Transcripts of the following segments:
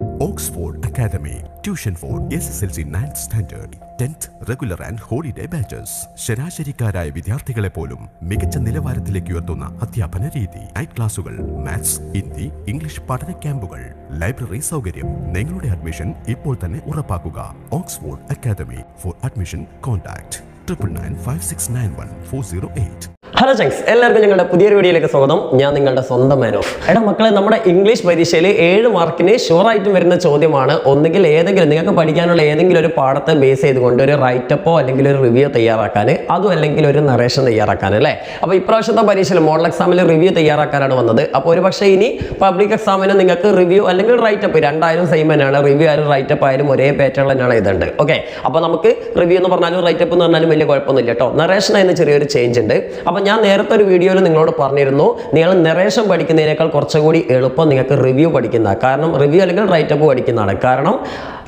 Oxford Academy. Tuition for SSLC 9th Standard, 10th Regular and Holiday Batches. ശരാശരിക്കാരായ വിദ്യാർത്ഥികളെ പോലും മികച്ച നിലവാരത്തിലേക്ക് ഉയർത്തുന്ന അധ്യാപന രീതി. നൈറ്റ് ക്ലാസുകൾ, മാത്സ്, ഹിന്ദി, ഇംഗ്ലീഷ് പഠന ക്യാമ്പുകൾ, ലൈബ്രറി സൗകര്യം. നിങ്ങളുടെ അഡ്മിഷൻ ഇപ്പോൾ തന്നെ ഉറപ്പാക്കുക. Oxford Academy. For admission, contact 995691 hello ചങ്സ്, എല്ലാവർക്കും ഞങ്ങളുടെ പുതിയൊരു വീഡിയോയിലേക്ക് സ്വാഗതം. ഞാൻ നിങ്ങളുടെ സ്വന്തം മാനോ. എടാ മക്കളെ, നമ്മുടെ ഇംഗ്ലീഷ് പരീക്ഷയിൽ 7 മാർക്കിന് ഷുവറായിട്ടും വരുന്ന ചോദ്യമാണ്. ഒന്നുകിൽ ഏതെങ്കിലും നിങ്ങൾക്ക് പഠിക്കാനുള്ള ഏതെങ്കിലും ഒരു പാഠത്തെ ബേസ് ചെയ്തുകൊണ്ട് ഒരു റൈറ്റപ്പോ അല്ലെങ്കിൽ ഒരു റിവ്യൂ തയ്യാറാക്കാൻ, അതും അല്ലെങ്കിൽ ഒരു നറേഷൻ തയ്യാറാക്കാൻ അല്ലേ. അപ്പോൾ ഇപ്രാവശ്യത്തെ പരീക്ഷയിൽ മോഡൽ എക്സാമിൽ റിവ്യൂ തയ്യാറാക്കാനാണ് വന്നത്. അപ്പോൾ ഒരു പക്ഷേ ഇനി പബ്ലിക് എക്സാമിന് നിങ്ങൾക്ക് റിവ്യൂ അല്ലെങ്കിൽ റൈറ്റപ്പ് രണ്ടായാലും സെയിം തന്നെയാണ്. റിവ്യൂ ആയാലും റൈറ്റപ്പ് ആയാലും ഒരേ പാറ്റേൺ തന്നെയാണ് ഇതുണ്ട്. ഓക്കെ, അപ്പോൾ നമുക്ക് റിവ്യൂ എന്ന് പറഞ്ഞാലും റൈറ്റപ്പ് എന്ന് പറഞ്ഞാലും വലിയ കുഴപ്പമൊന്നുമില്ല കേട്ടോ. നറേഷൻ എന്ന് ചെറിയൊരു ചേഞ്ച് ഉണ്ട്. അപ്പോൾ ഞാൻ നേരത്തെ ഒരു വീഡിയോയിൽ നിങ്ങളോട് പറഞ്ഞിരുന്നു, നിങ്ങൾ നറേഷൻ പഠിക്കുന്നതിനേക്കാൾ കുറച്ചുകൂടി എളുപ്പം നിങ്ങൾക്ക് റിവ്യൂ പഠിക്കുന്ന, കാരണം റിവ്യൂ അല്ലെങ്കിൽ റൈറ്റപ്പ് പഠിക്കുന്നതാണ്. കാരണം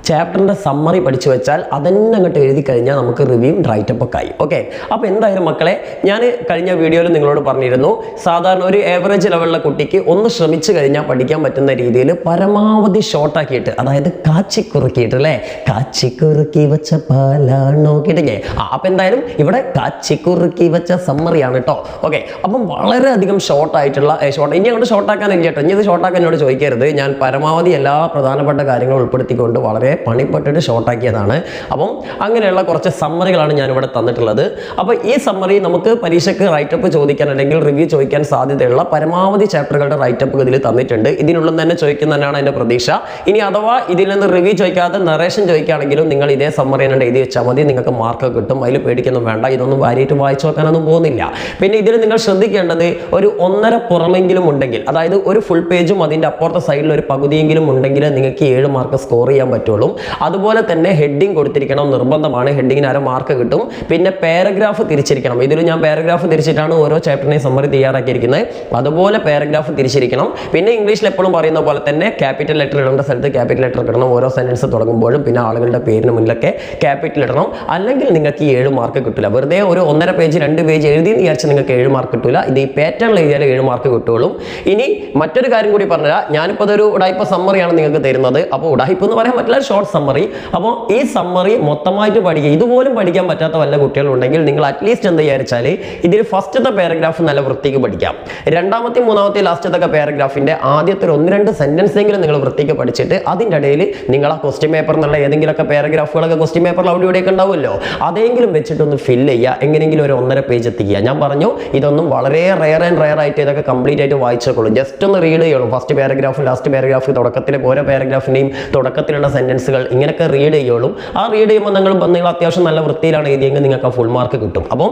ചാപ്റ്ററിൻ്റെ സമ്മറി പഠിച്ചു വെച്ചാൽ അതന്നെ അങ്ങോട്ട് എഴുതി കഴിഞ്ഞാൽ നമുക്ക് റിവ്യൂ റൈറ്റപ്പ് ഒക്കെ ആയി. ഓക്കെ, അപ്പോൾ എന്തായാലും മക്കളെ, ഞാൻ കഴിഞ്ഞ വീഡിയോയിൽ നിങ്ങളോട് പറഞ്ഞിരുന്നു, സാധാരണ ഒരു ഏവറേജ് ലെവലിലെ കുട്ടിക്ക് ഒന്ന് ശ്രമിച്ചു കഴിഞ്ഞാൽ പഠിക്കാൻ പറ്റുന്ന രീതിയിൽ പരമാവധി ഷോർട്ടാക്കിയിട്ട്, അതായത് കാച്ചിക്കുറുക്കിയിട്ട് അല്ലേ, കാച്ചിക്കുറുക്കി വെച്ച പാലാണോ കിട്ടില്ലേ. അപ്പോൾ എന്തായാലും ഇവിടെ കാച്ചിക്കുറുക്കി വെച്ച സമ്മറിയാണ് കേട്ടോ. ഓക്കെ, അപ്പം വളരെയധികം ഷോർട്ടായിട്ടുള്ള ഇനി അങ്ങോട്ട് ഷോർട്ടാക്കാനില്ല കേട്ടോ. ഇനി ഇത് ഷോർട്ടാക്കാൻ എന്നോട് ചോദിക്കരുത്. ഞാൻ പരമാവധി എല്ലാ പ്രധാനപ്പെട്ട കാര്യങ്ങളും ഉൾപ്പെടുത്തിക്കൊണ്ട് വളരെ പണിപ്പെട്ടിട്ട് ഷോർട്ടാക്കിയതാണ്. അപ്പം അങ്ങനെയുള്ള കുറച്ച് സമ്മറികളാണ് ഞാനിവിടെ തന്നിട്ടുള്ളത്. അപ്പോൾ ഈ സമ്മറി നമുക്ക് പരീക്ഷയ്ക്ക് റൈറ്റപ്പ് ചോദിക്കാൻ അല്ലെങ്കിൽ റിവ്യൂ ചോദിക്കാൻ സാധ്യതയുള്ള പരമാവധി ചാപ്റ്ററുകളുടെ റൈറ്റപ്പ് ഇതിൽ തന്നിട്ടുണ്ട്. ഇതിനുള്ളിൽ തന്നെ ചോദിക്കുന്നതന്നെയാണ് എൻ്റെ പ്രതീക്ഷ. ഇനി അഥവാ ഇതിൽ നിന്ന് റിവ്യൂ ചോദിക്കാതെ നറേഷൻ ചോദിക്കുകയാണെങ്കിലും നിങ്ങൾ ഇതേ സമ്മറി തന്നെ എഴുതി വെച്ചാൽ മതി, നിങ്ങൾക്ക് മാർക്ക് കിട്ടും. അതിൽ പേടിക്കൊന്നും വേണ്ട. ഇതൊന്നും വാരിയിട്ട് വായിച്ചു നോക്കാനൊന്നും പോകുന്നില്ല. പിന്നെ ഇതിൽ നിങ്ങൾ ശ്രദ്ധിക്കേണ്ടത് ഒരു 1.5 പുറമെങ്കിലും ഉണ്ടെങ്കിൽ, അതായത് ഒരു ഫുൾ പേജും അതിൻ്റെ അപ്പുറത്തെ സൈഡിൽ ഒരു പകുതിയെങ്കിലും ഉണ്ടെങ്കിൽ നിങ്ങൾക്ക് 7 മാർക്ക് സ്കോർ ചെയ്യാൻ പറ്റുള്ളൂ. അതുപോലെ തന്നെ ഹെഡിങ് കൊടുത്തിരിക്കണം, നിർബന്ധമാണ്. ഹെഡിങ്ങിന് 1/2 മാർക്ക് കിട്ടും. പിന്നെ പാരഗ്രാഫ് തിരിച്ചിരിക്കണം. ഇതിൽ ഞാൻ പാരഗ്രാഫ് തിരിച്ചിട്ടാണ് ഓരോ ചാപ്റ്ററിനെയും സമ്മറി തയ്യാറാക്കിയിരിക്കുന്നത്. അതുപോലെ പാരഗ്രാഫ് തിരിച്ചിരിക്കണം. പിന്നെ ഇംഗ്ലീഷിൽ എപ്പോഴും പറയുന്ന പോലെ തന്നെ ക്യാപിറ്റൽ ലെറ്റർ ഇടേണ്ട സ്ഥലത്ത് ക്യാപിറ്റൽ ലെറ്റർ ഇടണം. ഓരോ സെന്റൻസ് തുടങ്ങുമ്പോഴും പിന്നെ ആളുകളുടെ പേരിന് മുന്നിലൊക്കെ ക്യാപിറ്റൽ ഇടണം. അല്ലെങ്കിൽ നിങ്ങൾക്ക് 7 മാർക്ക് കിട്ടില്ല. വെറുതെ ഒരു 1.5 പേജ് 2 പേജ് എഴുതി വിചാരിച്ച് നിങ്ങൾക്ക് 7 മാർക്ക് കിട്ടില്ല. ഇത് ഈ പാറ്റേണിൽ എഴുതിയാൽ 7 മാർക്ക് കിട്ടുള്ളൂ. ഇനി മറ്റൊരു കാര്യം കൂടി പറഞ്ഞാൽ, ഞാനിപ്പോൾ അതൊരു ഉടായ്പ സമ്മറിയാണ് നിങ്ങൾക്ക് തരുന്നത്. അപ്പോൾ ഉടായ്പ എന്ന് പറയാൻ പറ്റില്ല, ഷോർട്ട് സമ്മറി. അപ്പോൾ ഈ സമ്മറി മൊത്തമായിട്ട് പഠിക്കുക. ഇതുപോലും പഠിക്കാൻ പറ്റാത്ത വല്ല കുട്ടികളുണ്ടെങ്കിൽ നിങ്ങൾ അറ്റ്ലീസ്റ്റ് എന്താ വിചാരിച്ചാൽ ഇതിൽ ഫസ്റ്റത്തെ പാരഗ്രാഫ് നല്ല വൃത്തിക്ക് പഠിക്കാം. രണ്ടാമത്തെ മൂന്നാമത്തെ ലാസ്റ്റത്തെ പാരഗ്രാഫിന്റെ ആദ്യത്തെ 1-2 സെന്റൻസ് എങ്കിലും നിങ്ങൾ വൃത്തിക്ക് പഠിച്ചിട്ട് അതിൻ്റെ ഇടയിൽ നിങ്ങൾ ആ ക്വസ്റ്റ്യൻ പേപ്പർ എന്നുള്ള ഏതെങ്കിലുമൊക്കെ പാരഗ്രാഫുകളൊക്കെ ക്വസ്റ്റ്യൻ പേപ്പറിൽ അവിടെ ഇവിടെയൊക്കെ ഉണ്ടാവുമല്ലോ, അതെങ്കിലും വെച്ചിട്ടൊന്ന് ഫില്ല് ചെയ്യുക. എങ്ങനെയെങ്കിലും ഒരു 1.5 പേജ് എത്തിക്കുക. ഞാൻ പറഞ്ഞു, ഇതൊന്നും വളരെ റെയർ ആയിട്ട് ഇതൊക്കെ കംപ്ലീറ്റ് ആയിട്ട് വായിച്ചോളൂ. ജസ്റ്റ് ഒന്ന് റീഡ് ചെയ്യണം. ഫസ്റ്റ് പാരഗ്രാഫും ലാസ്റ്റ് പാരഗ്രാഫ്, തുടക്കത്തിലെ ഓരോ പാരഗ്രാഫിന്റെയും തുടക്കത്തിലുള്ള സെന്റൻസുകൾ ഇങ്ങനെയൊക്കെ റീഡ് ചെയ്യുള്ളൂ. ആ റീഡ് ചെയ്യുമ്പോൾ നിങ്ങൾ അത്യാവശ്യം നല്ല വൃത്തിയിലാണ് എഴുതിയെങ്കിൽ നിങ്ങൾക്ക് ഫുൾ മാർക്ക് കിട്ടും. അപ്പോൾ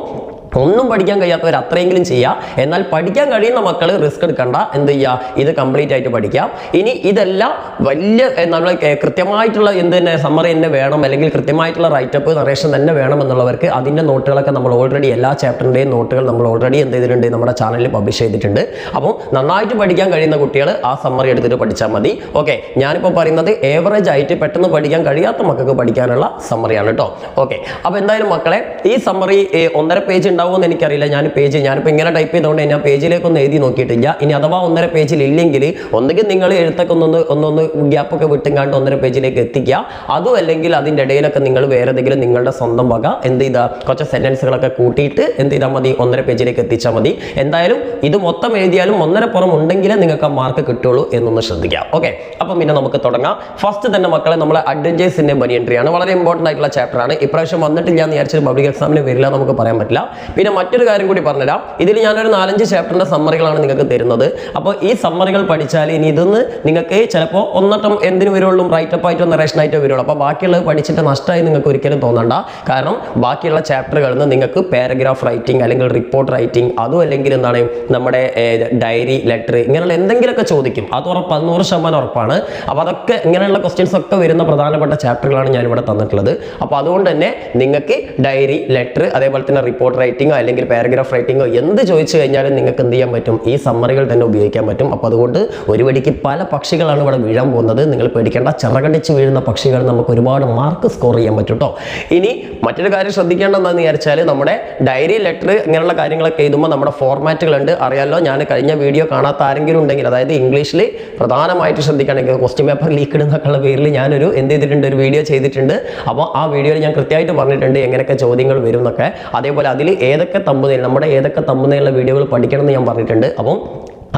ഒന്നും പഠിക്കാൻ കഴിയാത്തവർ അത്രയെങ്കിലും ചെയ്യുക. എന്നാൽ പഠിക്കാൻ കഴിയുന്ന മക്കൾ റിസ്ക് എടുക്കണ്ട. എന്ത് ചെയ്യുക, ഇത് കംപ്ലീറ്റ് ആയിട്ട് പഠിക്കാം. ഇനി ഇതെല്ലാം വലിയ നമ്മൾ കൃത്യമായിട്ടുള്ള എന്ത് തന്നെ സമ്മറി തന്നെ വേണം, അല്ലെങ്കിൽ കൃത്യമായിട്ടുള്ള റൈറ്റപ്പ് നറേഷൻ തന്നെ വേണം എന്നുള്ളവർക്ക് അതിൻ്റെ നോട്ടുകളൊക്കെ നമ്മൾ ഓൾറെഡി എല്ലാ ചാപ്റ്ററിൻ്റെയും നോട്ടുകൾ നമ്മൾ ഓൾറെഡി എന്ത് ചെയ്തിട്ടുണ്ട്, നമ്മുടെ ചാനലിൽ പബ്ലിഷ് ചെയ്തിട്ടുണ്ട്. അപ്പോൾ നന്നായിട്ട് പഠിക്കാൻ കഴിയുന്ന കുട്ടികൾ ആ സമ്മറി എടുത്തിട്ട് പഠിച്ചാൽ മതി. ഓക്കെ, ഞാനിപ്പോൾ പറയുന്നത് ഏവറേജ് ആയിട്ട് പെട്ടെന്ന് പഠിക്കാൻ കഴിയാത്ത മക്കൾക്ക് പഠിക്കാനുള്ള സമ്മറിയാണ് കേട്ടോ. ഓക്കെ, അപ്പോൾ എന്തായാലും മക്കളെ, ഈ സമ്മറി 1.5 പേജ് ഉണ്ടാവുമെന്ന് എനിക്കറിയില്ല. ഞാനിപ്പോൾ ഇങ്ങനെ ടൈപ്പ് ചെയ്തുകൊണ്ട് ഞാൻ പേജിലേക്കൊന്നും എഴുതി നോക്കിയിട്ടില്ല. ഇനി അഥവാ 1.5 പേജിൽ ഇല്ലെങ്കിൽ ഒന്നുകിൽ നിങ്ങൾ എഴുത്തൊക്കെ ഒന്നൊന്ന് ഗ്യാപ്പൊക്കെ വിട്ടുങ്ങാണ്ട് 1.5 പേജിലേക്ക് എത്തിക്കുക. അതും അല്ലെങ്കിൽ അതിൻ്റെ ഇടയിലൊക്കെ നിങ്ങൾ വേറെ ഏതെങ്കിലും നിങ്ങളുടെ സ്വന്തം വക എന്ത് ചെയ്താൽ കുറച്ച് സെന്റൻസുകളൊക്കെ കൂട്ടിയിട്ട് എന്ത് ചെയ്താൽ മതി, 1.5 പേജിലേക്ക് എത്തിച്ചാൽ മതി. എന്തായാലും ഇത് മൊത്തം എഴുതിയാലും 1.5 പുറം ഉണ്ടെങ്കിലേ നിങ്ങൾക്ക് മാർക്ക് കിട്ടുള്ളൂ എന്നൊന്ന് ശ്രദ്ധിക്കാം. ഓക്കെ, അപ്പം പിന്നെ നമുക്ക് തുടങ്ങാം. ഫസ്റ്റ് തന്നെ മക്കളെ, നമ്മളെ അഡ്വഞ്ചേഴ്സിന്റെ ബനി എൻട്രി ആണ്. വളരെ ഇമ്പോർട്ടൻ്റ് ആയിട്ടുള്ള ചാപ്റ്റർ ആണ്. ഇപ്രാവശ്യം വന്നിട്ടില്ല എന്ന് വിചാരിച്ചാൽ പബ്ലിക് എക്സാമിന് വരില്ല നമുക്ക് പറയാൻ പറ്റില്ല. പിന്നെ മറ്റൊരു കാര്യം കൂടി പറഞ്ഞുതരാം. ഇതിൽ ഞാനൊരു 4-5 ചാപ്റ്ററിന്റെ സമ്മറികളാണ് നിങ്ങൾക്ക് തരുന്നത്. അപ്പോൾ ഈ സമ്മറികൾ പഠിച്ചാൽ ഇനി ഇതൊന്ന് നിങ്ങൾക്ക് ചിലപ്പോൾ ഒന്നട്ടം എന്തിനു വരുള്ളൂ, റൈറ്റപ്പ് ആയിട്ടോ നറേഷൻ ആയിട്ടോ വരുള്ളൂ. അപ്പോൾ ബാക്കിയുള്ളത് പഠിച്ചിട്ട് നഷ്ടമായി നിങ്ങൾക്ക് ഒരിക്കലും തോന്നണ്ട. കാരണം ബാക്കിയുള്ള ചാപ്റ്ററുകളിൽ നിന്ന് നിങ്ങൾക്ക് പാരഗ്രാഫ് റൈറ്റിംഗ് അല്ലെങ്കിൽ റിപ്പോർട്ട് റൈറ്റിംഗ്, അതും അല്ലെങ്കിൽ എന്താണ് നമ്മുടെ ഡയറി ലെറ്റർ ഇങ്ങനെയുള്ള എന്തെങ്കിലുമൊക്കെ ചോദിക്കും. അത് 100% ഉറപ്പാണ്. അപ്പോൾ അതൊക്കെ ഇങ്ങനെയുള്ള ക്വസ്റ്റ്യൻസ് ഒക്കെ വരുന്ന പ്രധാനപ്പെട്ട ചാപ്റ്ററുകളാണ് ഞാനിവിടെ തന്നിട്ടുള്ളത്. അപ്പോൾ അതുകൊണ്ട് തന്നെ നിങ്ങൾക്ക് ഡയറി ലെറ്റർ അതേപോലെ തന്നെ റിപ്പോർട്ട് റൈറ്റിംഗ് റൈറ്റിങ്ങോ അല്ലെങ്കിൽ പാരഗ്രാഫ് റൈറ്റിങ്ങോ എന്ത് ചോദിച്ചു കഴിഞ്ഞാലും നിങ്ങൾക്ക് എന്ത് ചെയ്യാൻ പറ്റും, ഈ സമ്മറികൾ തന്നെ ഉപയോഗിക്കാൻ പറ്റും. അപ്പോൾ അതുകൊണ്ട് ഒരു വെടിക്ക് പല പക്ഷികളാണ് ഇവിടെ വീഴാൻ പോകുന്നത്. നിങ്ങൾ പേടിക്കേണ്ട, ചിറകടിച്ച് വീഴുന്ന പക്ഷികൾ നമുക്ക് ഒരുപാട് മാർക്ക് സ്കോർ ചെയ്യാൻ പറ്റും കേട്ടോ. ഇനി മറ്റൊരു കാര്യം ശ്രദ്ധിക്കേണ്ടതെന്ന് വിചാരിച്ചാൽ നമ്മുടെ ഡയറി, ലെറ്റർ ഇങ്ങനെയുള്ള കാര്യങ്ങളൊക്കെ എഴുതുമ്പോൾ നമ്മുടെ ഫോർമാറ്റുകളുണ്ട്. അറിയാലോ, ഞാൻ കഴിഞ്ഞ വീഡിയോ കാണാത്ത ആരെങ്കിലും ഉണ്ടെങ്കിൽ, അതായത് ഇംഗ്ലീഷിൽ പ്രധാനമായിട്ട് ശ്രദ്ധിക്കുകയാണെങ്കിൽ ക്വസ്റ്റ്യൻ പേപ്പർ ലീക്ക്ഡ് എന്നൊക്കെയുള്ള പേരിൽ ഞാനൊരു എന്ത് ചെയ്തിട്ടുണ്ട്, ഒരു വീഡിയോ ചെയ്തിട്ടുണ്ട്. അപ്പോൾ ആ വീഡിയോയിൽ ഞാൻ കൃത്യമായിട്ട് പറഞ്ഞിട്ടുണ്ട് എങ്ങനെയൊക്കെ ചോദ്യങ്ങൾ വരും എന്നൊക്കെ. അതേപോലെ അതിൽ ഏതൊക്കെ തമ്പുനയിൽ, നമ്മുടെ ഏതൊക്കെ തമ്പുനയിലുള്ള വീഡിയോകൾ പഠിക്കണം എന്ന് ഞാൻ പറഞ്ഞിട്ടുണ്ട്. അപ്പം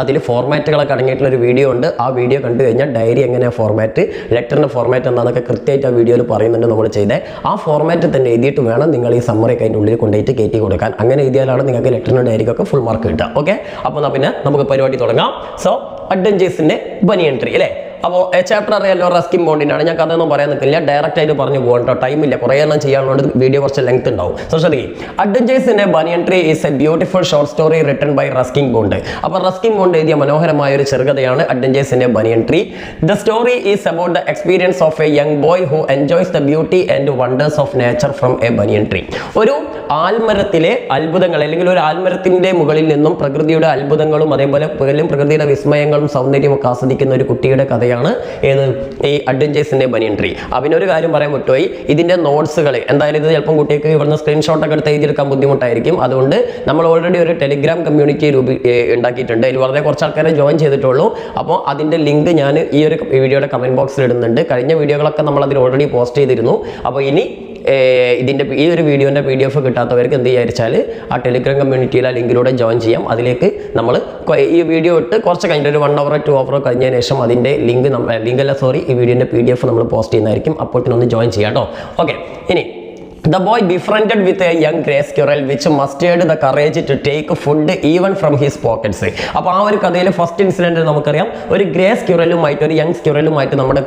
അതിൽ ഫോർമാറ്റുകളൊക്കെ അടങ്ങിയിട്ടുള്ള ഒരു വീഡിയോ ഉണ്ട്. ആ വീഡിയോ കണ്ടു കഴിഞ്ഞാൽ ഡയറി എങ്ങനെയാണ് ഫോർമാറ്റ്, ലെറ്ററിൻ്റെ ഫോർമാറ്റ് എന്താണെന്നൊക്കെ കൃത്യമായിട്ട് ആ വീഡിയോയിൽ പറയുന്നുണ്ട് നമ്മൾ ചെയ്തേ. ആ ഫോർമാറ്റ് തന്നെ എഴുതിയിട്ട് വേണം നിങ്ങൾ ഈ സമ്മറി അതിൻ്റെ ഉള്ളിൽ കൊണ്ടുപോയിട്ട് കയറ്റി കൊടുക്കാൻ. അങ്ങനെ എഴുതിയാലാണ് നിങ്ങൾക്ക് ലെറ്ററിനും ഡയറിക്കൊക്കെ ഫുൾ മാർക്ക് കിട്ടുക. ഓക്കെ, അപ്പോൾ പിന്നെ നമുക്ക് പരിപാടി തുടങ്ങാം. സോ അഡ്വഞ്ചേഴ്സിൻ്റെ ബനിയൻ ട്രീ അല്ലേ. അപ്പോൾ ചാപ്റ്റർ അറിയാലോ, റസ്കിൻ ബോണ്ടിൻ്റെ ആണ്. ഞാൻ കഥയൊന്നും പറയാൻ നിൽക്കില്ല, ഡയറക്റ്റ് ആയിട്ട് പറഞ്ഞു പോകാം കേട്ടോ, ടൈമില്ല, കുറേ എണ്ണം ചെയ്യാനുള്ളത്, വീഡിയോ കുറച്ച് ലെങ്ത് ഉണ്ടാവും. സോ ശ്രദ്ധിക്കും, അഡ്വഞ്ചേഴ്സിൻ്റെ banyan tree is a beautiful short story written by Ruskin Bond. അപ്പോൾ റസ്കിൻ ബോണ്ട് എഴുതിയ മനോഹരമായ ഒരു ചെറുകഥയാണ് അഡ്വഞ്ചേഴ്സിൻ്റെ banyan tree. The story is about the experience of a young boy who enjoys the beauty and wonders of nature from a banyan tree. ഒരു ആൽമരത്തിലെ അത്ഭുതങ്ങൾ, അല്ലെങ്കിൽ ഒരു ആൽമരത്തിൻ്റെ മുകളിൽ നിന്നും പ്രകൃതിയുടെ അത്ഭുതങ്ങളും അതേപോലെ പ്രകൃതിയുടെ വിസ്മയങ്ങളും സൗന്ദര്യവും ഒക്കെ ആസ്വദിക്കുന്ന ഒരു കുട്ടിയുടെ കഥയാണ് ഏത്, ഈ അഡ്വഞ്ചേഴ്സിൻ്റെ ബനിയൻ ട്രീ. അവനൊരു കാര്യം പറയാൻ വിട്ടുപോയി, ഇതിൻ്റെ നോട്ട്സുകൾ എന്തായാലും ഇത് ചിലപ്പം കുട്ടിക്ക് ഇവിടുന്ന് സ്ക്രീൻഷോട്ടൊക്കെ എടുത്ത് എഴുതിയെടുക്കാൻ ബുദ്ധിമുട്ടായിരിക്കും. അതുകൊണ്ട് നമ്മൾ ഓൾറെഡി ഒരു ടെലിഗ്രാം കമ്മ്യൂണിറ്റി ഉണ്ടാക്കിയിട്ടുണ്ട്. അതിൽ വളരെ കുറച്ച് ആൾക്കാരെ ജോയിൻ ചെയ്തിട്ടുള്ളൂ. അപ്പോൾ അതിൻ്റെ ലിങ്ക് ഞാൻ ഈ ഒരു വീഡിയോയുടെ കമൻറ്റ് ബോക്സിൽ ഇടുന്നുണ്ട്. കഴിഞ്ഞ വീഡിയോകളൊക്കെ നമ്മൾ അതിൽ ഓൾറെഡി പോസ്റ്റ് ചെയ്തിരുന്നു. അപ്പോൾ ഇനി ഇതിൻ്റെ ഈ ഒരു വീഡിയോൻ്റെ PDF കിട്ടാത്തവർക്ക് എന്ത് വിചാരിച്ചാൽ ആ ടെലിഗ്രാം കമ്മ്യൂണിറ്റിയിലെ ലിങ്കിലൂടെ ജോയിൻ ചെയ്യാം. അതിലേക്ക് നമ്മൾ ഈ വീഡിയോ ഇട്ട് കുറച്ച് കഴിഞ്ഞിട്ട് ഒരു 1 hour 2 hour കഴിഞ്ഞതിന് ശേഷം അതിൻ്റെ ഈ വീഡിയോൻ്റെ PDF നമ്മൾ പോസ്റ്റ് ചെയ്യുന്നതായിരിക്കും. അപ്പോഴത്തേനൊന്ന് ജോയിൻ ചെയ്യാം കേട്ടോ. ഓക്കെ, ഇനി The boy befriended with a young gray squirrel which mustered the courage to take food even from his pockets. അപ്പോൾ ആ ഒരു കഥയിലെ ഫസ്റ്റ് ഇൻസിഡന്റ് നമുക്കറിയാം, ഒരു ഗ്രേ സ്ക്യൂറലുമായിട്ട്, ഒരു യങ് സ്ക്യൂറലുമായിട്ട് നമ്മുടെ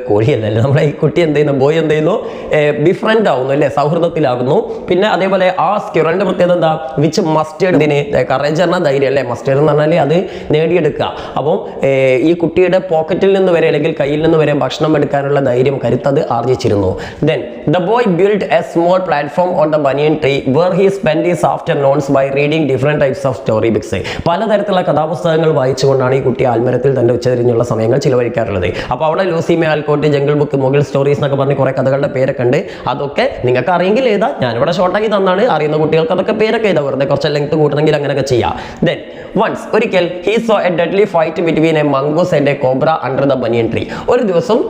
കോഴിയല്ലല്ലോ, നമ്മുടെ ഈ കുട്ടി എന്ത് ചെയ്യുന്നു, ബോയ് എന്ത് ചെയ്യുന്നു, ബിഫ്രണ്ട് ആവുന്നു അല്ലേ, സൗഹൃദത്തിലാകുന്നു. പിന്നെ അതേപോലെ ആ സ്ക്യൂറലിന്റെ പ്രത്യേകത എന്താ, വിച്ച് മസ്റ്റേഡ്, കറേജ് പറഞ്ഞാൽ ധൈര്യം അല്ലേ, മസ്റ്റേഡ് എന്ന് പറഞ്ഞാൽ അത് നേടിയെടുക്കുക. അപ്പം ഈ കുട്ടിയുടെ പോക്കറ്റിൽ നിന്ന് വരെ അല്ലെങ്കിൽ കയ്യിൽ നിന്ന് വരെ ഭക്ഷണം എടുക്കാനുള്ള ധൈര്യം, കരുത്തത് ആർജിച്ചിരുന്നു. Then the boy built a small platform on the banyan tree where he spent his afternoons by reading different types of story books. പലതരത്തിലുള്ള കഥാപുസ്തകങ്ങൾ വായിച്ചുകൊണ്ടാണ് ഈ കുട്ടി ആൽമരത്തിൽ തന്റെ ഉച്ചതിരിഞ്ഞുള്ള സമയങ്ങൾ ചിലവഴിക്കാറുള്ളത്. അപ്പോൾ അവിടെ Lucy may ആൽക്കോട്ട്, jungle book, Mughal stories എന്നൊക്കെ പറഞ്ഞ് കുറേ കഥകളുടെ പേരൊക്കെ ഉണ്ട്. അതൊക്കെ നിങ്ങൾക്ക് അറിയെങ്കിൽ ഏതാ, ഞാനിവിടെ ഷോർട്ടാക്കി തന്നാണ്. അറിയുന്ന കുട്ടികൾക്ക് അതൊക്കെ പേരൊക്കെ എഴുതാം, വെറുതെ കുറച്ച് ലെങ്ത് കൂട്ടണമെങ്കിൽ അങ്ങനെയൊക്കെ ചെയ്യാം. Then once, ഒരിക്കൽ he saw a deadly fight between a mongoose and a cobra under the banyan tree. ഒരു ദിവസം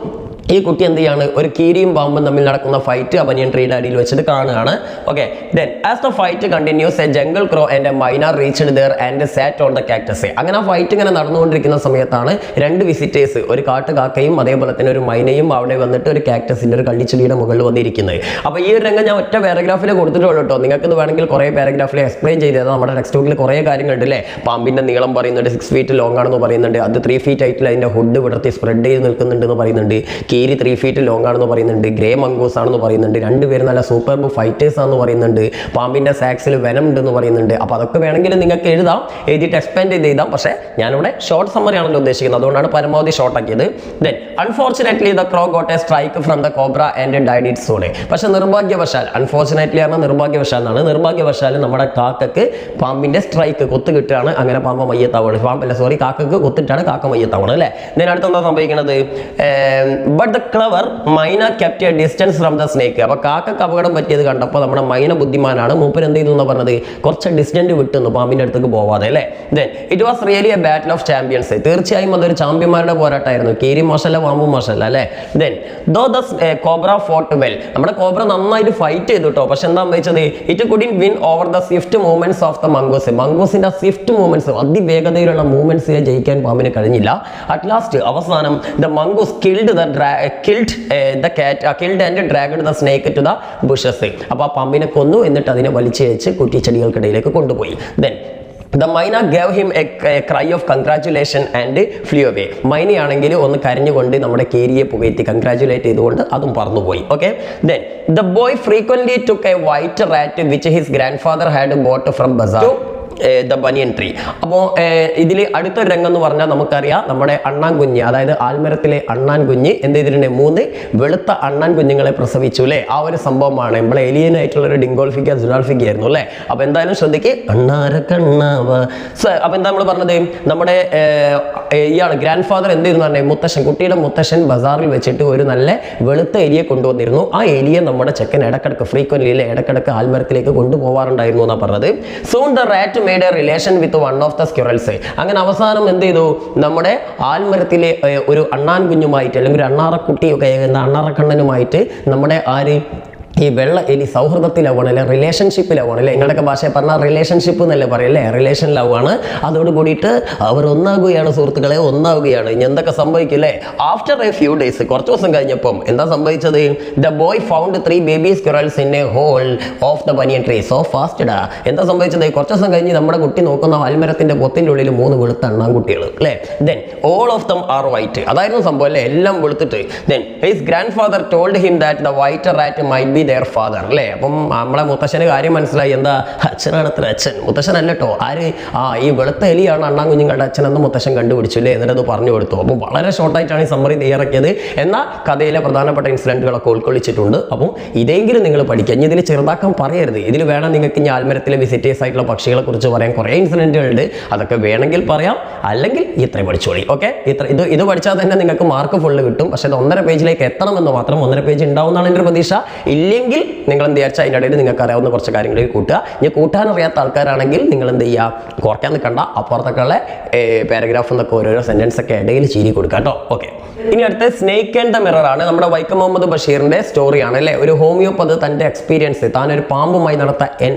ഈ കുട്ടി എന്ത് ചെയ്യാണ്, ഒരു കീരിയും പാമ്പും തമ്മിൽ നടക്കുന്ന ഫൈറ്റ് ആ ബനിയൻ ട്രീയുടെ അടിയിൽ വെച്ചിട്ട് കാണുകയാണ്. Okay, then as the fight continues a jungle crow and a myna reached there and sat on the cactus. അങ്ങനെ ആ ഫൈറ്റ് ഇങ്ങനെ നടന്നുകൊണ്ടിരിക്കുന്ന സമയത്താണ് രണ്ട് വിസിറ്റേഴ്സ്, ഒരു കാട്ടുകാക്കയും അതേപോലെ തന്നെ ഒരു മൈനയും അവിടെ വന്നിട്ട് ഒരു കാക്ടസിന്റെ, ഒരു കള്ളിച്ചെടിയുടെ മുകളിൽ വന്നിരിക്കുന്നത്. അപ്പോൾ ഈ ഒരു രംഗം ഞാൻ ഒറ്റ പാരഗ്രാഫിൽ കൊടുത്തിട്ടുള്ളൂ കേട്ടോ. നിങ്ങൾക്ക് ഇത് വേണമെങ്കിൽ കുറേ പാരഗ്രാഫിൽ എക്സ്പ്ലെയിൻ ചെയ്തത്, നമ്മുടെ ടെക്സ്റ്റ് ബുക്കിൽ കുറേ കാര്യങ്ങളുണ്ട് അല്ലേ. പാമ്പിന്റെ നീളം പറയുന്നുണ്ട്, 6 feet ലോങ് ആണെന്ന് പറയുന്നുണ്ട്, അത് 3 feet ആയിട്ടില്ല, അതിന്റെ ഹുഡ് വിടർത്തി സ്പ്രെഡ് ചെയ്ത് നിൽക്കുന്നുണ്ട് എന്ന് പറയുന്നുണ്ട്, കീരി 3 feet ലോങ് ആണെന്ന് പറയുന്നുണ്ട്, ഗ്രേ മംഗൂസ് ആണെന്ന് പറയുന്നുണ്ട്, രണ്ടുപേരും നല്ല സൂപ്പർബ് ഫൈറ്റേഴ്സ് ആണെന്ന് പറയുന്നുണ്ട്, പാമ്പിന്റെ സാക്സിൽ വെനം ഉണ്ടെന്ന് പറയുന്നുണ്ട്. അപ്പോൾ അതൊക്കെ വേണമെങ്കിൽ നിങ്ങൾക്ക് എഴുതാം, എഴുതിയിട്ട് എക്സ്പാൻഡ് ചെയ്ത് എഴുതാം. പക്ഷേ ഞാനിവിടെ ഷോർട്ട് സമ്മറി ആണല്ലോ ഉദ്ദേശിക്കുന്നത്, അതുകൊണ്ടാണ് പരമാവധി ഷോർട്ട് ആക്കിയത്. Then unfortunately the crow got a strike from the cobra and died its own. പക്ഷെ നിർഭാഗ്യവശാൽ, അൺഫോർച്ചുനേറ്റ്ലി ആണ് നിർഭാഗ്യവശാൽ എന്നാണ്, നിർഭാഗ്യവശാൽ നമ്മുടെ കാക്കക്ക് പാമ്പിന്റെ സ്ട്രൈക്ക് കൊത്ത് കിട്ടുകയാണ്. അങ്ങനെ പാമ്പ് മയ്യത്താവാണ്, കാക്കക്ക് കൊത്തിട്ടാണ് കാക്ക മയ്യത്താവണം അല്ലേ. ഇതിന് അടുത്ത് എന്താ സംഭവിക്കുന്നത്, ബട്ട് ദ ക്ലവർ മൈന kept A distance from the snake. അപ്പോൾ കാക്കക്ക് അപകടം പറ്റിയത് കണ്ടപ്പോൾ നമ്മുടെ മൈന ബുദ്ധിമാനാണ്, മൂപ്പർ എന്ത് ചെയ്തു എന്ന് പറഞ്ഞത്, കുറച്ച് ഡിസ്റ്റൻറ്റ് വിട്ടുന്നു പാമ്പിന്റെ അടുത്തേക്ക് പോവാതെ അല്ലേ. Then it was really a battle of champions. തീർച്ചയായും അതൊരു ചാമ്പ്യന്മാരുടെ പോരാട്ടമായിരുന്നു. കീരി മോശമല്ല, പാമ്പും മോശമല്ല അല്ലേ. Then though the cobra fought well. നമ്മുടെ കോബ്ര നന്നായിട്ട് ഫൈറ്റ് ചെയ്തു കേട്ടോ. പക്ഷെ എന്താ വെച്ചത്, it couldn't win over the swift movements of the mongoose. മംഗൂസിന്റെ സ്വിഫ്റ്റ് മൂവ്മെന്റ്സ്, അതിവേഗതയിലുള്ള മൂവ്മെന്റ്സിനെ ജയിക്കാൻ പാമ്പിന് കഴിഞ്ഞില്ല. അറ്റ് ലാസ്റ്റ് അവസാനം the mongoose killed the cat, killed and dragged the snake to the bushes. അപ്പോൾ ആ പാമ്പിനെ കൊന്നു, എന്നിട്ട് അതിനെ വലിച്ചയച്ച് കുറ്റിച്ചെടികൾക്കിടയിലേക്ക് കൊണ്ടുപോയി. Then the myna gave him a cry of congratulation and flew away. മൈനയാണെങ്കിൽ ഒന്ന് കരഞ്ഞുകൊണ്ട് നമ്മുടെ കേരിയെ പുകഴ്ത്തി കൺഗ്രാറ്റുലേറ്റ് ചെയ്തുകൊണ്ട് അതും പറന്നുപോയി. Okay, then the boy frequently took a white rat which his grandfather had bought from bazaar to the banyan tree. അപ്പോൾ ഇതിൽ അടുത്തൊരു രംഗം എന്ന് പറഞ്ഞാൽ നമുക്കറിയാം, നമ്മുടെ അണ്ണാൻ കുഞ്ഞ്, അതായത് ആൽമരത്തിലെ അണ്ണാൻ കുഞ്ഞ് എന്ത് ചെയ്തിട്ടുണ്ട്, 3 വെളുത്ത അണ്ണാൻ കുഞ്ഞുങ്ങളെ പ്രസവിച്ചു അല്ലേ. ആ ഒരു സംഭവമാണ് നമ്മളെ ഏലിയൻ ആയിട്ടുള്ള ഒരു ഡിങ്കോൾഫിക്ക സുഡാൾഫിക്ക ആയിരുന്നു അല്ലേ. അപ്പോൾ എന്തായാലും ശ്രദ്ധിക്ക്, അണ്ണാര കണ്ണാവ. അപ്പോൾ എന്താ നമ്മൾ പറഞ്ഞത്, നമ്മുടെ ഇയാൾ ഗ്രാൻഡ് ഫാദർ എന്ത് ചെയ്യുന്നു പറഞ്ഞാൽ, മുത്തശ്ശൻ, കുട്ടിയുടെ മുത്തശ്ശൻ ബസാറിൽ വെച്ചിട്ട് ഒരു നല്ല വെളുത്ത എലിയെ കൊണ്ടുവന്നിരുന്നു. ആ എലിയെ നമ്മുടെ ചെക്കൻ ഇടക്കിടക്ക് ഫ്രീക്വന്റ്ലി ഇടക്കിടക്ക് ആൽമരത്തിലേക്ക് കൊണ്ടുപോകാറുണ്ടായിരുന്നു എന്നാണ് പറഞ്ഞത്. Soon the rat made A relation with one of the squirrels. അങ്ങനെ അവസാനം എന്ത് ചെയ്തു, നമ്മുടെ ആൽമരത്തിലെ ഒരു അണ്ണാൻ കുഞ്ഞുമായിട്ട് അല്ലെങ്കിൽ ഒരു അണ്ണാറക്കുട്ടിയൊക്കെ അണ്ണാറക്കണ്ണനുമായിട്ട് നമ്മുടെ ആര്, ഈ വെള്ള എലി സൗഹൃദത്തിലാവാണ് അല്ലെ, റിലേഷൻഷിപ്പിലാവാണ് അല്ലെ. നിങ്ങളുടെയൊക്കെ ഭാഷയെ പറഞ്ഞാൽ റിലേഷൻഷിപ്പ് എന്നല്ലേ പറയല്ലേ, റിലേഷനിലാവാണ്. അതോട് കൂടിയിട്ട് അവർ ഒന്നാകുകയാണ് സുഹൃത്തുക്കളെ, ഒന്നാവുകയാണ്. ഇനി എന്തൊക്കെ സംഭവിക്കില്ലേ, ആഫ്റ്റർ എ ഫ്യൂ ഡേയ്സ്, കുറച്ച് ദിവസം കഴിഞ്ഞപ്പം എന്താ സംഭവിച്ചത്, the boy found 3 baby squirrels in a hole of the banyan tree so fast. എന്താ സംഭവിച്ചത്, കുറച്ച് ദിവസം കഴിഞ്ഞ് നമ്മുടെ കുട്ടി നോക്കുന്ന ആൽമരത്തിന്റെ പൊത്തിന്റെ ഉള്ളിൽ 3 വെളുത്ത അണ്ണാൻകുട്ടികൾ അല്ലേ. Then all of them are white, അതായിരുന്നു സംഭവം അല്ലേ, എല്ലാം വെളുത്തിട്ട്. Then his grandfather told him that the white rat might be their father അല്ലേ. അപ്പം നമ്മളെ മുത്തശ്ശന് കാര്യം മനസ്സിലായി, എന്താ അച്ഛനാണ് അത്ര, അച്ഛൻ മുത്തശ്ശനല്ല കേട്ടോ, ആര്, ഈ വെളുത്ത എലിയാണ് അണ്ണാൻ കുഞ്ഞുങ്ങളുടെ അച്ഛനെന്ന് മുത്തശ്ശൻ കണ്ടുപിടിച്ചു അല്ലേ, എന്നിട്ട് പറഞ്ഞു കൊടുത്തു. അപ്പം വളരെ ഷോർട്ടായിട്ടാണ് ഈ സമ്മറി തയ്യാറാക്കിയത്. എന്നാൽ കഥയിലെ പ്രധാനപ്പെട്ട ഇൻസിഡന്റുകളൊക്കെ ഉൾക്കൊള്ളിച്ചിട്ടുണ്ട്. അപ്പം ഇതെങ്കിലും നിങ്ങൾ പഠിക്കുക. ഇനി ഇതിൽ ചെറുതാക്കാൻ പറയരുത്. ഇതിൽ വേണം നിങ്ങൾക്ക് ഇനി ആൽമരത്തിലെ വിസിറ്റേഴ്സ് ആയിട്ടുള്ള പക്ഷികളെ കുറിച്ച് പറയാൻ കുറേ ഇൻസിഡന്റുകളുണ്ട്. അതൊക്കെ വേണമെങ്കിൽ പറയാം, അല്ലെങ്കിൽ ഇത്രയും പഠിച്ചോളി. ഓക്കെ, ഇത് പഠിച്ചാൽ തന്നെ നിങ്ങൾക്ക് മാർക്ക് ഫുള്ള് കിട്ടും. പക്ഷേ അത് 1.5 പേജിലേക്ക് എത്തണമെന്ന് മാത്രം, 1.5 പേജ് ഉണ്ടാവുന്നതാണ് എൻ്റെ പ്രതീക്ഷ. ഇല്ലെങ്കിൽ നിങ്ങൾ എന്ത് വിചാരിച്ചാൽ അതിൻ്റെ ഇടയിൽ നിങ്ങൾക്ക് അറിയാവുന്ന കുറച്ച് കാര്യങ്ങളിൽ കൂട്ടുക. ഇനി കൂട്ടാനറിയാത്ത ആൾക്കാരാണെങ്കിൽ നിങ്ങൾ എന്ത് ചെയ്യുക, കുറയ്ക്കാൻ നിൽക്കണ്ട, അപ്പുറത്തൊക്കെയുള്ള പാരഗ്രാഫ് എന്നൊക്കെ ഓരോരോ സെൻറ്റൻസ് ഒക്കെ ഇടയിൽ ചീരി കൊടുക്കുക കേട്ടോ. ഓക്കെ, ഇനി അടുത്ത സ്നേക്ക് ആൻഡ് ദ മിറർ ആണ്. നമ്മുടെ വൈക്കം മുഹമ്മദ് ബഷീറിന്റെ സ്റ്റോറിയാണ് അല്ലേ. ഒരു ഹോമിയോപ്പത് തൻ്റെ എക്സ്പീരിയൻസ്, താൻ ഒരു പാമ്പുമായി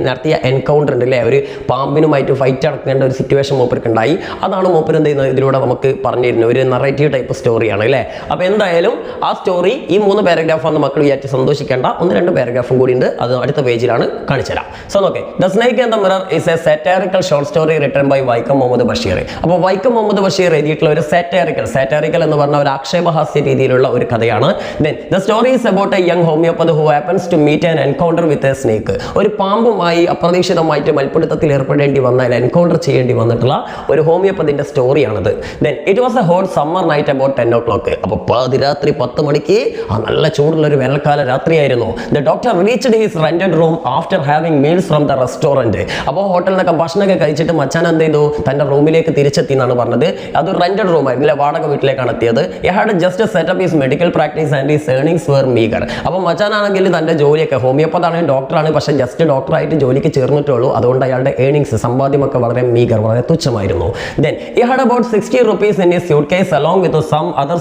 നടത്തിയ എൻകൗണ്ടർ ഉണ്ട് അല്ലേ, ഒരു പാമ്പിനുമായിട്ട് ഫൈറ്റ് നടക്കേണ്ട ഒരു സിറ്റുവേഷൻ മൂപ്പർക്ക് ഉണ്ടായി. അതാണ് മൂപ്പർ എന്ത് ചെയ്യുന്നത്, ഇതിലൂടെ നമുക്ക് പറഞ്ഞിരുന്നത് ഒരു നറേറ്റീവ് ടൈപ്പ് സ്റ്റോറിയാണ് അല്ലേ. അപ്പോൾ എന്തായാലും ആ സ്റ്റോറി ഈ 3 പാരഗ്രാഫാണ് മക്കൾ വിചാരിച്ച് സന്തോഷിക്കേണ്ട, 1-2 പാരഗ്രാഫും കൂടി ഉണ്ട്, അത് അടുത്ത പേജിലാണ് കാണിച്ചുതരാം. സോ നോക്കേ, the snake and the mirror is a satirical short story written by Vaikom Muhammad Basheer. അപ്പോൾ വൈക്കം മുഹമ്മദ് ബഷീർ എഴുതിയിട്ടുള്ള ഒരു സാറ്ററിക്കൽ എന്ന് പറഞ്ഞ ഒരു ആക്ഷേപഹാസ്യ രീതിയിലുള്ള ഒരു കഥയാണ്. Then the story is about a young homoeopath who happens to meet an encounter with a snake. ഒരു പാമ്പുമായി അപ്രതീക്ഷിതമായിട്ട് മൽപ്പിടുത്തത്തിൽ ഏർപ്പെടേണ്ടി വന്നാൽ, എൻകൗണ്ടർ ചെയ്യേണ്ടി വന്നിട്ടുള്ള ഒരു ഹോമിയോപ്പതിന്റെ സ്റ്റോറിയാണത്. Then it was a hot summer night about 10 o'clock. അപ്പോൾ പാതിരാത്രി 10 മണിക്ക്, ആ നല്ല ചൂടുള്ള ഒരു വേനൽക്കാല രാത്രിയായിരുന്നു. The doctor reached his rented room after having meals from the restaurant. അപ്പോൾ ഹോട്ടലിൽ നിന്നൊക്കെ ഭക്ഷണമൊക്കെ കഴിച്ചിട്ട് മച്ചാൻ എന്ത് ചെയ്തു, തന്റെ റൂമിലേക്ക് തിരിച്ചെത്തി എന്നാണ് പറഞ്ഞത്. അതൊരു റെന്റഡ് റൂം ആയിരുന്നില്ല, വാടക വീട്ടിലേക്കാണ് എത്തിയത്. He had just set up his medical practice and his earnings were meager. അപ്പോൾ മച്ചാനാണെങ്കിൽ തന്റെ ജോലിയൊക്കെ, ഹോമിയോപ്പതാണ്, ഡോക്ടറാണ്, പക്ഷേ ജസ്റ്റ് ഡോക്ടറായിട്ട് ജോലിക്ക് ചേർന്നിട്ടുള്ളൂ. അതുകൊണ്ട് അയാളുടെ ഏണിങ്സ്, സമ്പാദ്യമൊക്കെ വളരെ മീഗർ, വളരെ തുച്ഛമായിരുന്നു. Then he had about 60 rupees in his suitcase along with some other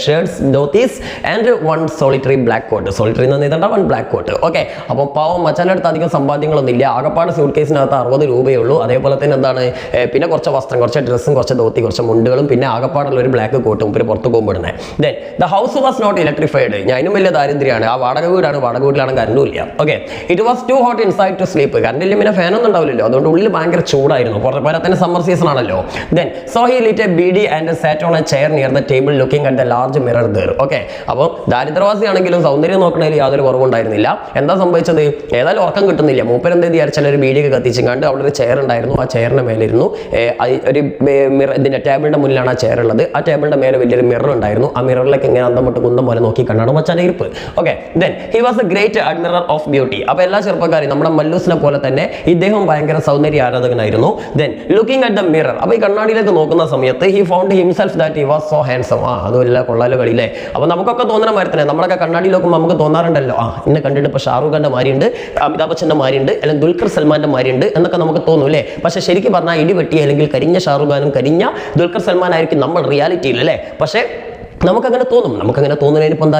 shirts, dhotis and one solitary black coat. Solitary എന്ന് പറഞ്ഞാൽ 1 black coat. ഓക്കെ, അപ്പോൾ പാവം മച്ചാൻ്റെ അടുത്ത് അധികം സമ്പാദ്യങ്ങളൊന്നും ഇല്ല. ആകപ്പാട് സ്യൂട്ട് കേസിനകത്ത് 60 രൂപയേ ഉള്ളൂ. അതേപോലെ തന്നെ എന്താണ്, പിന്നെ കുറച്ച് വസ്ത്രം, കുറച്ച് ഡ്രസ്സും, കുറച്ച് ധോത്തി, കുറച്ച് മുണ്ടുകളും, പിന്നെ ആകപ്പാടുള്ള ഒരു ബ്ലാക്ക് കോട്ടും പിന്നെ പുറത്ത് പോകുമ്പോഴേ. Then the house was not electrified. ഞാൻ അതിനും വലിയ ദാരിദ്ര്യമാണ്. ആ വാടക വീടാണ്, വാടക വീട്ടിലാണ് കറണ്ടും ഇല്ല. Okay, it was too hot inside to sleep. കറണ്ടില്ല, പിന്നെ ഫാനൊന്നും ഉണ്ടാവില്ലല്ലോ, അതുകൊണ്ട് ഉള്ളിൽ ഭയങ്കര ചൂടായിരുന്നു. പുറത്തെ തന്നെ സമ്മർ സീസൺ ആണല്ലോ. Then so he lit a beedi and sat on a chair near the table looking at the large mirror there. Okay, അപ്പോൾ ദാരിദ്ര്യവാസിയാണെങ്കിലും സൗന്ദര്യം നോക്കണതിൽ യാതൊരു കുറവുണ്ടായിരുന്നില്ല. എന്താ സംഭവിച്ചത്, ഏതായാലും ഉറക്കം കിട്ടുന്നില്ല. മൂപ്പരെന്ത് വിചാരിച്ചാൽ ഒരു ബീഡിയൊക്കെ കത്തിച്ചും കണ്ട് അവിടെ ഒരു ചെയർ ഉണ്ടായിരുന്നു. ആ ചെയറിന്റെ മേലിരുന്നു. ഒരു ഇതിന്റെ ടേബിളിന്റെ മുന്നിലാണ് ആ ചെയർ ഉള്ളത്. ആ ടേബിളിന്റെ മേലെ വലിയൊരു മിറർ ഉണ്ടായിരുന്നു. ആ മിററിലേക്ക് ഇങ്ങനെ അന്തം വിട്ട് കുന്തം പോലെ നോക്കി കണ്ടാണ് മച്ചാൻ ഇരിപ്പ്. Okay, then he was A great admirer of beauty. അപ്പോൾ എല്ലാ ചെറുപ്പക്കാരും നമ്മുടെ മല്ലൂസിനെ പോലെ തന്നെ ഇദ്ദേഹം ഭയങ്കര സൗന്ദര്യ ആരാധകനായിരുന്നു. Then looking at the mirror, അപ്പോൾ ഈ കണ്ണാടിയിലേക്ക് നോക്കുന്ന സമയത്ത് he found himself that he was so handsome. അതുമല്ല കൊള്ളാലോ കളിയില്ലേ. അപ്പോൾ നമുക്കൊക്കെ തോന്നുന്ന മാതിരി തന്നെ നമ്മളൊക്കെ കണ്ണാടിയിൽ നോക്കുമ്പോൾ നമുക്ക് തോന്നാറുണ്ടല്ലോ, ഇന്നെ കണ്ടിട്ട് ഇപ്പോൾ ഷാറൂഖ് ഖാന്റെ മാരിയുണ്ട്, അമിതാഭ് ബച്ചന്റെ മാരിയുണ്ട്, അല്ലെങ്കിൽ ദുൽഖർ സൽമാന്റെ മാരിയുണ്ട് എന്നൊക്കെ നമുക്ക് തോന്നും അല്ലേ. പക്ഷേ ശരിക്കും പറഞ്ഞാൽ ഇടിവെട്ടി അല്ലെങ്കിൽ കരിഞ്ഞ ഷാറൂഖ് ഖാനും കരിഞ്ഞ ദുൽഖർ സൽമാൻ ആയിരിക്കും നമ്മൾ റിയാലിറ്റിയിൽ അല്ലേ. പക്ഷേ നമുക്കങ്ങനെ തോന്നും. നമുക്കങ്ങനെ തോന്നുന്നതിന് ഇപ്പം എന്താ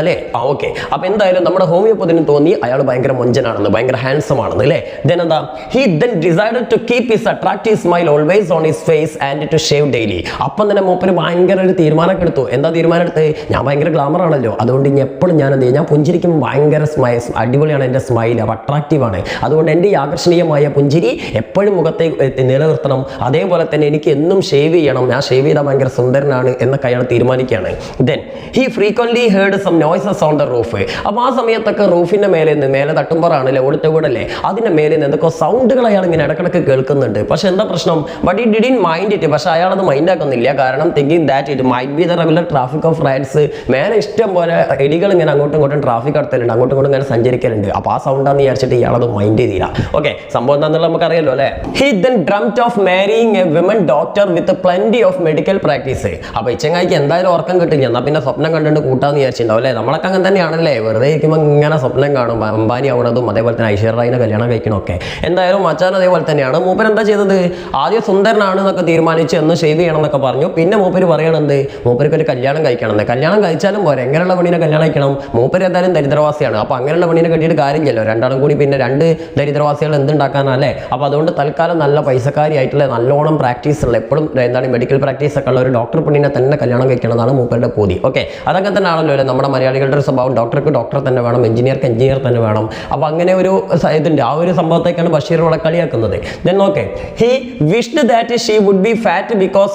ഓക്കെ. അപ്പോൾ എന്തായാലും നമ്മുടെ ഹോമിയോപ്പതിന് തോന്നി അയാൾ ഭയങ്കര മൊഞ്ചനാണെന്ന്, ഭയങ്കര ഹാൻസം ആണെന്ന് അല്ലേ. ദെൻ എന്താ, he then decided to keep his attractive smile always on his face and to shave daily. അപ്പം തന്നെ മൂപ്പര് ഭയങ്കര ഒരു തീരുമാനമൊക്കെ എടുത്തു. എന്താ തീരുമാനം എടുത്ത്, ഞാൻ ഭയങ്കര ഗ്ലാമർ ആണല്ലോ, അതുകൊണ്ട് ഇനി എപ്പോഴും ഞാൻ എന്ത് ചെയ്യും, ഞാൻ പുഞ്ചിരിക്കുമ്പോൾ ഭയങ്കര അടിപൊളിയാണ് എൻ്റെ സ്മൈൽ, അട്രാക്റ്റീവാണ്. അതുകൊണ്ട് എൻ്റെ ഈ ആകർഷണീയമായ പുഞ്ചിരി എപ്പോഴും മുഖത്തെ നിലനിർത്തണം. അതേപോലെ തന്നെ എനിക്ക് എന്നും ഷേവ് ചെയ്യണം, ഞാൻ ഷേവ് ചെയ്താൽ ഭയങ്കര സുന്ദരനാണ് എന്നൊക്കെ അയാൾ തീരുമാനിക്കുകയാണ്. Then he frequently heard some noises on the roof. അപ്പോൾ ആ സമയത്തൊക്കെ റൂഫിന്റെ മേലെ തട്ടുമ്പോഴാണല്ലേ ഓടിട്ട വീടല്ലേ അതിന്റെ മേലെ നിന്ന് എന്തൊക്കെ സൗണ്ടുകൾ അയാൾ ഇങ്ങനെ ഇടക്കിടക്ക് കേൾക്കുന്നുണ്ട്. പക്ഷെ എന്താ പ്രശ്നം? ബട്ട് ഈ ഡിഡിൻ മൈൻഡ് ഇറ്റ്. പക്ഷെ അയാൾ അത് മൈൻഡ് ആക്കുന്നില്ല. കാരണം thinking that it might be the regular traffic of rides. മേലെ ഇഷ്ടം പോലെ എലികൾ ഇങ്ങനെ അങ്ങോട്ടും ഇങ്ങോട്ടും ട്രാഫിക് നടത്തലുണ്ട്, അങ്ങോട്ടും ഇങ്ങോട്ടും ഇങ്ങനെ സഞ്ചരിക്കലുണ്ട്. അപ്പോൾ ആ സൗണ്ടാന്ന് വിചാരിച്ചിട്ട് ഇയാളത് മൈൻഡ് ചെയ്തില്ല. ഓക്കെ, സംഭവം എന്താണെന്നുള്ള നമുക്കറിയാലോ അല്ലേ. He then drummed of marrying A women doctor with plenty of medical practice. അപ്പോൾ ഇച്ചങ്ങായിക്ക് എന്തായാലും ഉറക്കം കിട്ടില്ല, എന്നാൽ പിന്നെ സ്വപ്നം കണ്ടുകൊണ്ട് കൂട്ടാന്ന് വിചാരിച്ചിട്ടുണ്ടാവും അല്ലേ. നമ്മളൊക്കെ അങ്ങനെ തന്നെയാണല്ലേ, വെറുതെ ഇരിക്കുമ്പോൾ ഇങ്ങനെ സ്വപ്നം കാണും അംബാനി ആവണതും അതേപോലെ തന്നെ ഐശ്വര്യ റായിനെ കല്യാണം കഴിക്കണമൊക്കെ. എന്തായാലും മച്ചാൻ അതേപോലെ തന്നെയാണ്. മൂപ്പർ എന്താ ചെയ്തത്? ആദ്യം സുന്ദരനാണ് എന്നൊക്കെ തീരുമാനിച്ച് എന്ന് ഷേവ് ചെയ്യണം എന്നൊക്കെ പറഞ്ഞു. പിന്നെ മൂപ്പര് പറയണത് മൂപ്പർക്ക് ഒരു കല്യാണം കഴിക്കണമെന്ന്. കല്യാണം കഴിച്ചാലും പോരെ, എങ്ങനെയുള്ള പെണ്ണിനെ കല്യാണം കഴിക്കണം? മൂപ്പര് എന്തായാലും ദരിദ്രവാസിയാണ്. അപ്പോൾ അങ്ങനെയുള്ള പെണ്ണിനെ കെട്ടിയിട്ട് കാര്യമില്ലല്ലോ, രണ്ടാളും കൂടി പിന്നെ രണ്ട് ദരിദ്രവാസികൾ എന്തുണ്ടാക്കാനല്ലേ. അപ്പോൾ അതുകൊണ്ട് തൽക്കാലം നല്ല പൈസക്കാരി ആയിട്ടുള്ള നല്ലോണം പ്രാക്ടീസ് ഉള്ള എപ്പോഴും എന്താണ് മെഡിക്കൽ പ്രാക്ടീസ് ഒക്കെ ഉള്ള ഒരു ഡോക്ടർ പെണ്ണിനെ തന്നെ കല്യാണം കഴിക്കണമെന്നാണ് മൂപ്പരുടെ പൂതി. ഓക്കെ, അതൊക്കെ തന്നെ ആണല്ലോ അല്ലേ നമ്മുടെ മലയാളികളുടെ ഒരു സ്വഭാവം. ഡോക്ടർക്ക് ഡോക്ടർ തന്നെ വേണം, എഞ്ചിനീയർക്ക് എഞ്ചിനീയർ തന്നെ വേണം. അപ്പോൾ അങ്ങനെ ഒരു ഇതുണ്ട്. ആ ഒരു സംഭവത്തേക്കാണ് ബഷീർ ഇവിടെ കളിയാക്കുന്നത്. Then okay, he wished that she would be fat because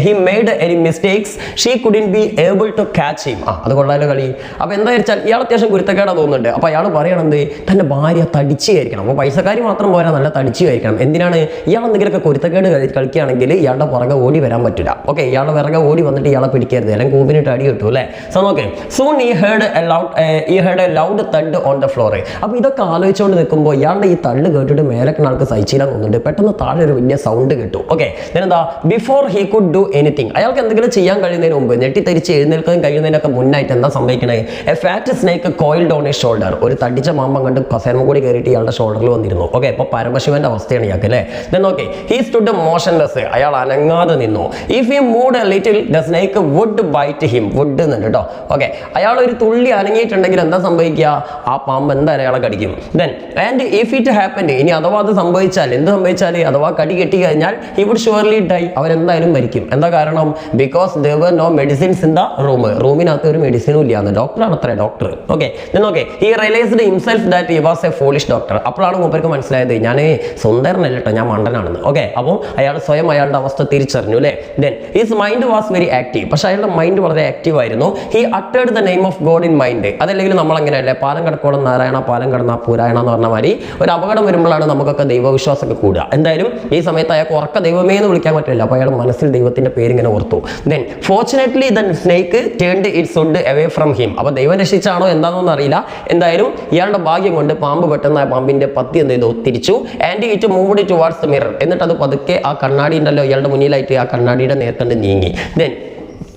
he made any mistakes she couldn't be able to catch him. അത് കൊള്ളാലോ കളി. അപ്പോൾ എന്താ വെച്ചാൽ ഇയാൾ അത്യാവശ്യം കുരുത്തക്കേടാ തോന്നുന്നുണ്ട്. അപ്പോൾ അയാൾ പറയണത് തൻ്റെ ഭാര്യ തടിച്ചായിരിക്കണം. അപ്പോൾ പൈസക്കാരി മാത്രം പോരാ, നല്ല തടിച്ചായിരിക്കണം. എന്തിനാണ്? ഇയാൾ എന്തെങ്കിലുമൊക്കെ കുരുത്തക്കേട് കളിക്കുകയാണെങ്കിൽ ഇയാളുടെ പുറകെ ഓടി വരാൻ പറ്റില്ല. ഓക്കെ, ഇയാളുടെ പുറകെ ഓടി വന്നിട്ട് ഇയാളെ പിടിക്കരുത്, അല്ലെങ്കിൽ കൂപ്പിനിട്ട് അടി കിട്ടും അല്ലേ. So okay, soon he heard a loud thud on the floor. അപ്പോൾ ഇതൊക്കെ ആലോചിച്ചുകൊണ്ട് നിൽക്കുമ്പോൾ ഇയാളുടെ ഈ തള്ളു കേട്ടിട്ട് മേലക്കുന്ന ആൾക്ക് സഹിച്ചില്ല തോന്നുന്നുണ്ട്. പെട്ടെന്ന് താഴെ ഒരു വലിയ സൗണ്ട് കിട്ടും. ഓക്കെ, എന്താ before he could do anything, അയാൾക്ക് എന്തെങ്കിലും ചെയ്യാൻ കഴിയുന്നതിന് മുമ്പ്, ഞെട്ടിത്തെരിച്ച് എഴുന്നേൽക്കാൻ കഴിയുന്നതിനൊക്കെ മുന്നായിട്ട് എന്താ സംഭവിക്കണേ? A fat snake coiled on a shoulder. ഒരു തടിച്ച മാമ്പം കണ്ട് കസേരമ കൂടി കയറിയിട്ട് ഇയാളുടെ ഷോൾഡറിൽ വന്നിരുന്നു. ഓക്കെ, ഇപ്പോൾ പരമശിവന്റെ അവസ്ഥയാണ് ഇയാൾക്ക് അല്ലേ. Then okay, he stood motionless. അയാൾ അനങ്ങാതെ നിന്നു. If he moved a little the snake would bite him. Would എന്നുണ്ട് കേട്ടോ. ഓക്കെ, അയാൾ ഒരു തുള്ളി അനങ്ങിയിട്ടുണ്ടെങ്കിൽ എന്താ സംഭവിക്കുക? ആ പാമ്പ് എന്തായാലും അയാളെ കടിക്കും. Then and if it happened, ഇനി അഥവാ അത് സംഭവിച്ചാൽ, എന്ത് സംഭവിച്ചാൽ, അഥവാ കടി കെട്ടി കഴിഞ്ഞാൽ ഹി വുഡ് ഷുവർലി ഡൈ. അവരെന്തായാലും മരിക്കും. എന്താ കാരണം? Because there were no medicines in the room. റൂമിനകത്ത് ഒരു മെഡിസിനും ഇല്ലാന്ന്. ഡോക്ടറാണ് അത്ര doctor. Okay, then okay, he realised himself that he was a foolish doctor. അപ്പോഴാണ് മൂപ്പർക്ക് മനസ്സിലായത് ഞാൻ സുന്ദരനല്ല കേട്ടോ, ഞാൻ മണ്ടനാണെന്ന്. ഓക്കെ, അപ്പോൾ അയാൾ സ്വയം അയാളുടെ അവസ്ഥ തിരിച്ചറിഞ്ഞു അല്ലേ. Then his mind was very active. പക്ഷേ അയാളുടെ മൈൻഡ് വളരെ ആക്റ്റീവ് ആയിരുന്നു. He അട്ടേർഡ് the name of God in mind. അതല്ലെങ്കിൽ നമ്മൾ അങ്ങനെയല്ലേ, പാലം കടക്കോളം നാരായണ, പാലം കടന്ന പൂരായണ എന്ന് പറഞ്ഞ മാതിരി ഒരു അപകടം വരുമ്പോഴാണ് നമുക്കൊക്കെ ദൈവവിശ്വാസമൊക്കെ കൂടുക. എന്തായാലും ഈ സമയത്ത് അയാൾക്ക് ഉറക്ക ദൈവമേ എന്ന് വിളിക്കാൻ പറ്റില്ല. അപ്പോൾ അയാൾ മനസ്സിൽ ദൈവത്തിന്റെ പേര് ഇങ്ങനെ ഓർത്തു. Then fortunately then snake turned its hood away from him. അപ്പോൾ ദൈവം രക്ഷിച്ചാണോ എന്താണെന്നൊന്നും അറിയില്ല. എന്തായാലും ഇയാളുടെ ഭാഗ്യം കൊണ്ട് പാമ്പ് പെട്ടെന്ന് ആ പാമ്പിന്റെ പത്തി എന്ത് ചെയ്തു? തിരിച്ചു. And it moved towards the mirror. എന്നിട്ട് അത് പതുക്കെ ആ കണ്ണാടി ഉണ്ടല്ലോ ഇയാളുടെ മുന്നിലായിട്ട് ആ കണ്ണാടിയുടെ നേർക്കണ്ട് നീങ്ങി. Then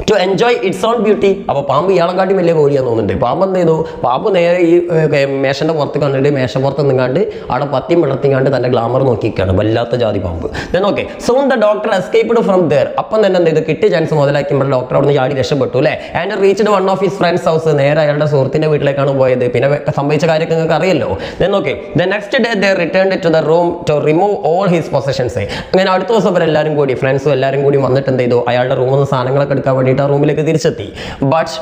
to enjoy its own beauty. അപ്പോൾ പാമ്പ് ഇയാളെക്കാട്ടി വലിയ കോഴിയാന്ന് തോന്നുന്നുണ്ട്. പാമ്പ് എന്ത് ചെയ്തു? പാമ്പ് നേരെ ഈ മേശന്റെ പുറത്ത് കണ്ടിട്ട് മേശപ്പുറത്ത് നിന്നാണ്ട് അവിടെ പത്തിയും വിളർത്തിങ്ങാണ്ട് തന്റെ ഗ്ലാമർ നോക്കിയിരിക്കുകയാണ്. വല്ലാത്ത ജാതി പാമ്പ്. Then okay, soon the doctor escaped from there. അപ്പം തന്നെ എന്ത് ചെയ്തു? കിട്ടിയ ചാൻസ് മുതലാക്കിയപ്പോൾ ഡോക്ടർ അവിടെ നിന്ന് ചാടി രക്ഷപ്പെട്ടു അല്ലേ. And reached one of his friend's house. നേരെ അയാളുടെ സുഹൃത്തിന്റെ വീട്ടിലേക്കാണ് പോയത്. പിന്നെ സംഭവിച്ച കാര്യമൊക്കെ നിങ്ങൾക്ക് അറിയല്ലോ. Then okay, the next day they returned to the room to remove all his possessions. അങ്ങനെ അടുത്ത ദിവസം വരെ എല്ലാവരും കൂടി ഫ്രണ്ട്സും എല്ലാവരും കൂടി വന്നിട്ട് എന്ത് ചെയ്തു? അയാളുടെ റൂമിൽ നിന്ന് സാധനങ്ങളൊക്കെ എടുക്കാൻ വേണ്ടിയിട്ട് ആ റൂമിലേക്ക് തിരിച്ചെത്തി. But